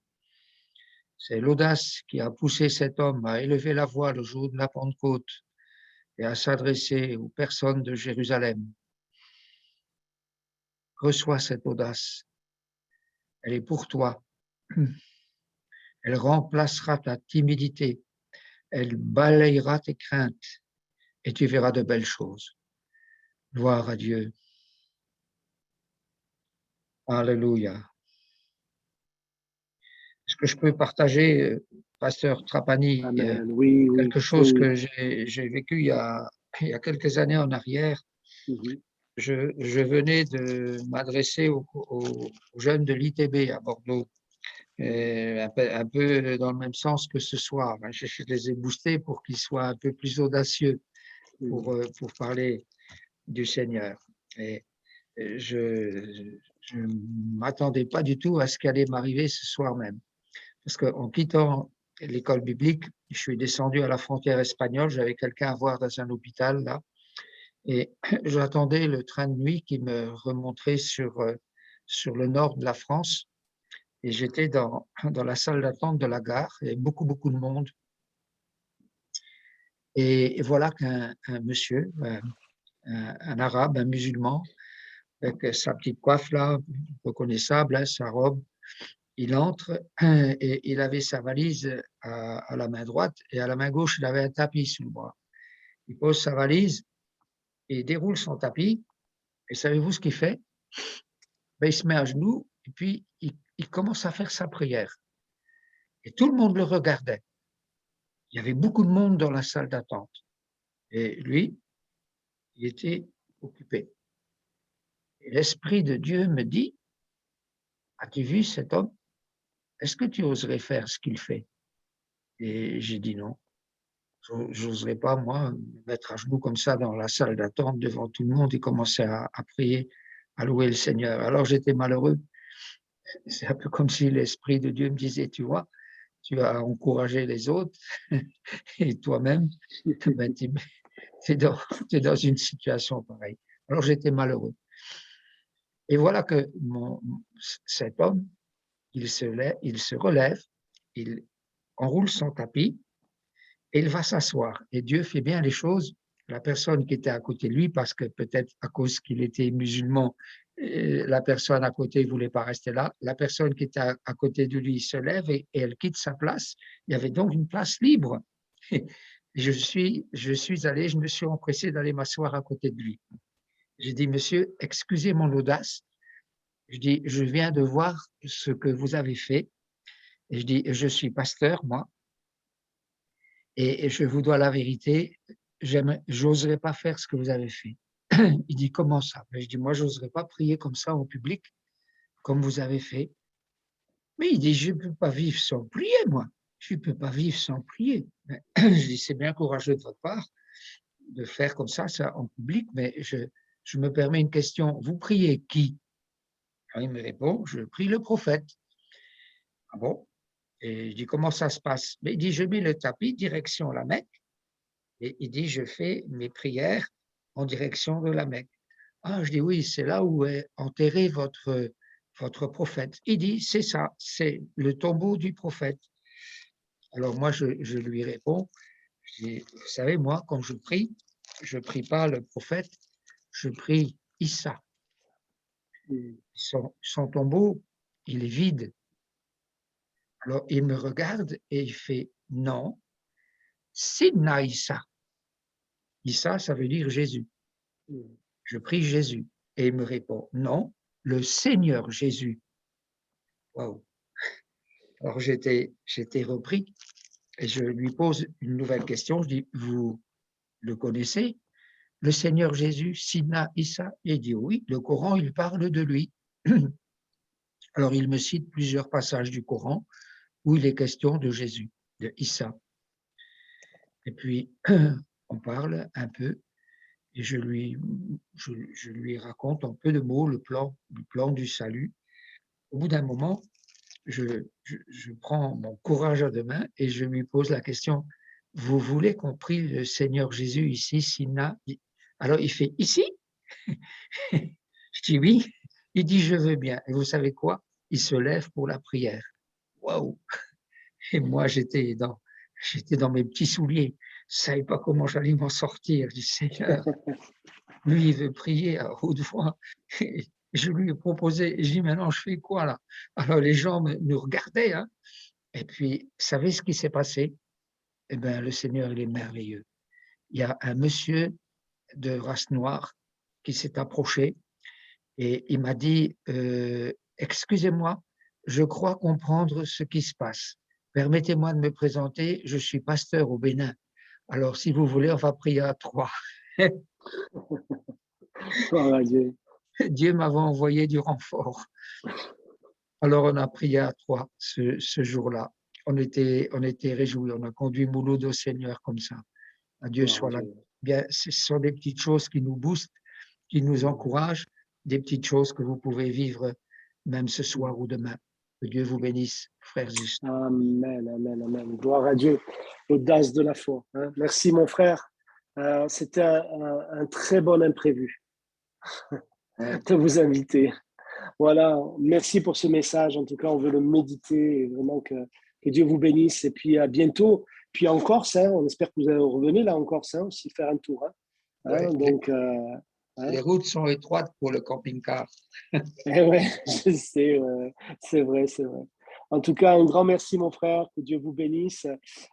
C'est l'audace qui a poussé cet homme à élever la voix le jour de la Pentecôte et à s'adresser aux personnes de Jérusalem. Reçois cette audace. Elle est pour toi. Elle remplacera ta timidité. Elle balayera tes craintes et tu verras de belles choses. Gloire à Dieu. Alléluia. Est-ce que je peux partager, pasteur Trapani, Amen. Oui, oui, quelque chose oui. que j'ai vécu il y a quelques années en arrière? Je venais de m'adresser aux jeunes de l'ITB à Bordeaux, un peu dans le même sens que ce soir. Je les ai boostés pour qu'ils soient un peu plus audacieux pour parler du Seigneur. Et je ne m'attendais pas du tout à ce qui allait m'arriver ce soir même. Parce qu'en quittant l'école biblique, je suis descendu à la frontière espagnole, j'avais quelqu'un à voir dans un hôpital là, et j'attendais le train de nuit qui me remonterait sur le nord de la France, et j'étais dans la salle d'attente de la gare, il y avait beaucoup de monde, et voilà qu'un monsieur, un arabe, un musulman, avec sa petite coiffe là, reconnaissable, hein, sa robe, il entre et il avait sa valise à la main droite et à la main gauche, il avait un tapis sur le bras. Il pose sa valise et il déroule son tapis. Et savez-vous ce qu'il fait? Ben, il se met à genoux et puis il commence à faire sa prière. Et tout le monde le regardait. Il y avait beaucoup de monde dans la salle d'attente. Et lui, il était occupé. Et l'Esprit de Dieu me dit, as-tu vu cet homme? Est-ce que tu oserais faire ce qu'il fait? Et j'ai dit non. Je n'oserais pas, moi, me mettre à genoux comme ça dans la salle d'attente devant tout le monde et commencer à prier, à louer le Seigneur. Alors j'étais malheureux. C'est un peu comme si l'Esprit de Dieu me disait, tu vois, tu as encouragé les autres et toi-même, ben, tu es dans une situation pareille. Alors j'étais malheureux. Et voilà que cet homme, il se relève, il enroule son tapis, et il va s'asseoir. Et Dieu fait bien les choses. La personne qui était à côté de lui, parce que peut-être à cause qu'il était musulman, la personne à côté ne voulait pas rester là. La personne qui était à côté de lui se lève et elle quitte sa place. Il y avait donc une place libre. Et je me suis empressé d'aller m'asseoir à côté de lui. J'ai dit, monsieur, excusez mon audace. Je dis, je viens de voir ce que vous avez fait. Et je dis, je suis pasteur, moi. Et je vous dois la vérité, j'oserais pas faire ce que vous avez fait. Il dit, comment ça? Je dis, moi, j'oserais pas prier comme ça en public, comme vous avez fait. Mais il dit, je ne peux pas vivre sans prier, moi. Je ne peux pas vivre sans prier. Je dis, c'est bien courageux de votre part de faire comme ça en public, mais je me permets une question. Vous priez qui? Alors, il me répond, je prie le prophète. Ah bon? Et je dis, comment ça se passe? Mais il dit, je mets le tapis, direction la Mecque. Et il dit, je fais mes prières en direction de la Mecque. Ah, je dis, oui, c'est là où est enterré votre prophète. Il dit, c'est ça, c'est le tombeau du prophète. Alors moi, je lui réponds, je dis, vous savez, moi, quand je prie pas le prophète, je prie Issa. Son tombeau, il est vide. Alors il me regarde et il fait, non, Sidna Issa. Issa, ça veut dire Jésus. Je prie Jésus. Et il me répond, non, le Seigneur Jésus. Waouh. Alors j'étais repris et je lui pose une nouvelle question. Je dis, vous le connaissez, le Seigneur Jésus, Sina Issa? Il dit oui, le Coran, il parle de lui. Alors, il me cite plusieurs passages du Coran où il est question de Jésus, de Issa. Et puis, on parle un peu, et je lui raconte en peu de mots le plan du salut. Au bout d'un moment, je prends mon courage à deux mains et je lui pose la question, vous voulez qu'on prie le Seigneur Jésus ici, Sina? Alors, il fait ici? Je dis oui. Il dit, je veux bien. Et vous savez quoi? Il se lève pour la prière. Waouh! Et moi, j'étais dans mes petits souliers. Je ne savais pas comment j'allais m'en sortir. Je dis, Seigneur, lui, il veut prier à haute voix. Et je lui ai proposé, je dis, maintenant, je fais quoi là? Alors, les gens nous regardaient. Hein. Et puis, vous savez ce qui s'est passé? Eh bien, le Seigneur, il est merveilleux. Il y a un monsieur de race noire qui s'est approché et il m'a dit, excusez-moi, je crois comprendre ce qui se passe. Permettez-moi de me présenter, je suis pasteur au Bénin. Alors, si vous voulez, on va prier à 3. Dieu m'avait envoyé du renfort. Alors, on a prié à 3 ce jour-là. On était réjouis. On a conduit Mouloud au Seigneur comme ça. À Dieu soit la... Bien, ce sont des petites choses qui nous boostent, qui nous encouragent, des petites choses que vous pouvez vivre même ce soir ou demain. Que Dieu vous bénisse, frères et sœurs. Amen, amen, amen. Gloire à Dieu. L'audace de la foi. Hein. Merci, mon frère. C'était un très bon imprévu de vous inviter. Voilà, merci pour ce message. En tout cas, on veut le méditer et vraiment que Dieu vous bénisse. Et puis à bientôt. Puis en Corse, hein, on espère que vous allez revenir là en Corse hein, aussi faire un tour. Hein. Ouais, donc, les routes sont étroites pour le camping-car. Ouais, je sais, c'est vrai, c'est vrai. En tout cas, un grand merci, mon frère. Que Dieu vous bénisse.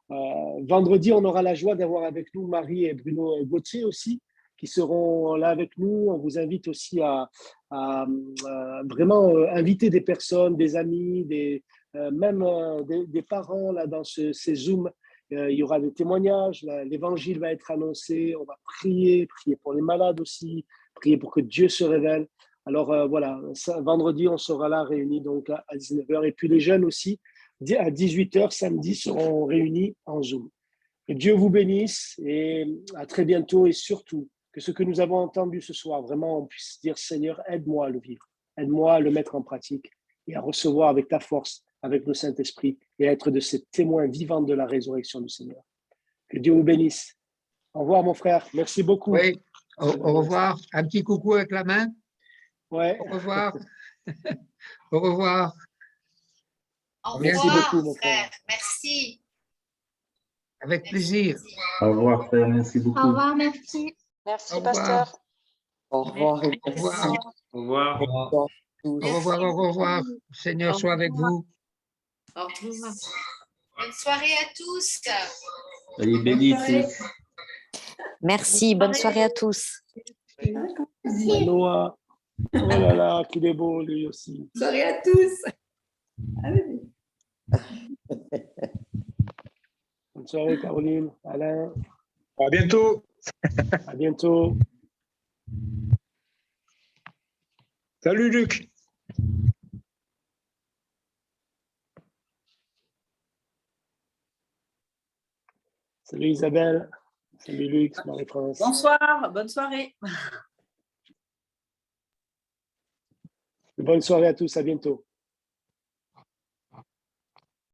Vendredi, on aura la joie d'avoir avec nous Marie et Bruno Gauthier aussi, qui seront là avec nous. On vous invite aussi à vraiment inviter des personnes, des amis, même des parents là, dans ces Zooms. Il y aura des témoignages, l'évangile va être annoncé, on va prier pour les malades aussi, prier pour que Dieu se révèle. Alors voilà, vendredi, on sera là réunis donc à 19h. Et puis les jeunes aussi, à 18h samedi, seront réunis en Zoom. Que Dieu vous bénisse et à très bientôt. Et surtout, que ce que nous avons entendu ce soir, vraiment, on puisse dire, Seigneur, aide-moi à le vivre. Aide-moi à le mettre en pratique et à recevoir avec ta force, avec le Saint-Esprit et à être de ces témoins vivants de la résurrection du Seigneur. Que Dieu vous bénisse. Au revoir, mon frère. Merci beaucoup. Oui, au revoir. Un petit coucou avec la main. Ouais. Au revoir. Au revoir. Au revoir, Merci beaucoup, mon frère. Merci. Avec plaisir. Au revoir, frère. Merci beaucoup. Au revoir, merci. Merci, Au revoir. pasteur. Au revoir et Au revoir. merci. Au revoir. Au revoir, au revoir. Le Seigneur soit avec vous. Au revoir. Bonne soirée à tous. Soyez bénis tous. Merci, bonne soirée à tous. Noah. Oh là là, qu'il est beau lui aussi. Bonne soirée à tous. Bonne soirée, Caroline, Alain. À bientôt. À bientôt. Salut Luc. Salut Isabelle. Salut Luc, Marie-France. Bonsoir, bonne soirée. Bonne soirée à tous, à bientôt.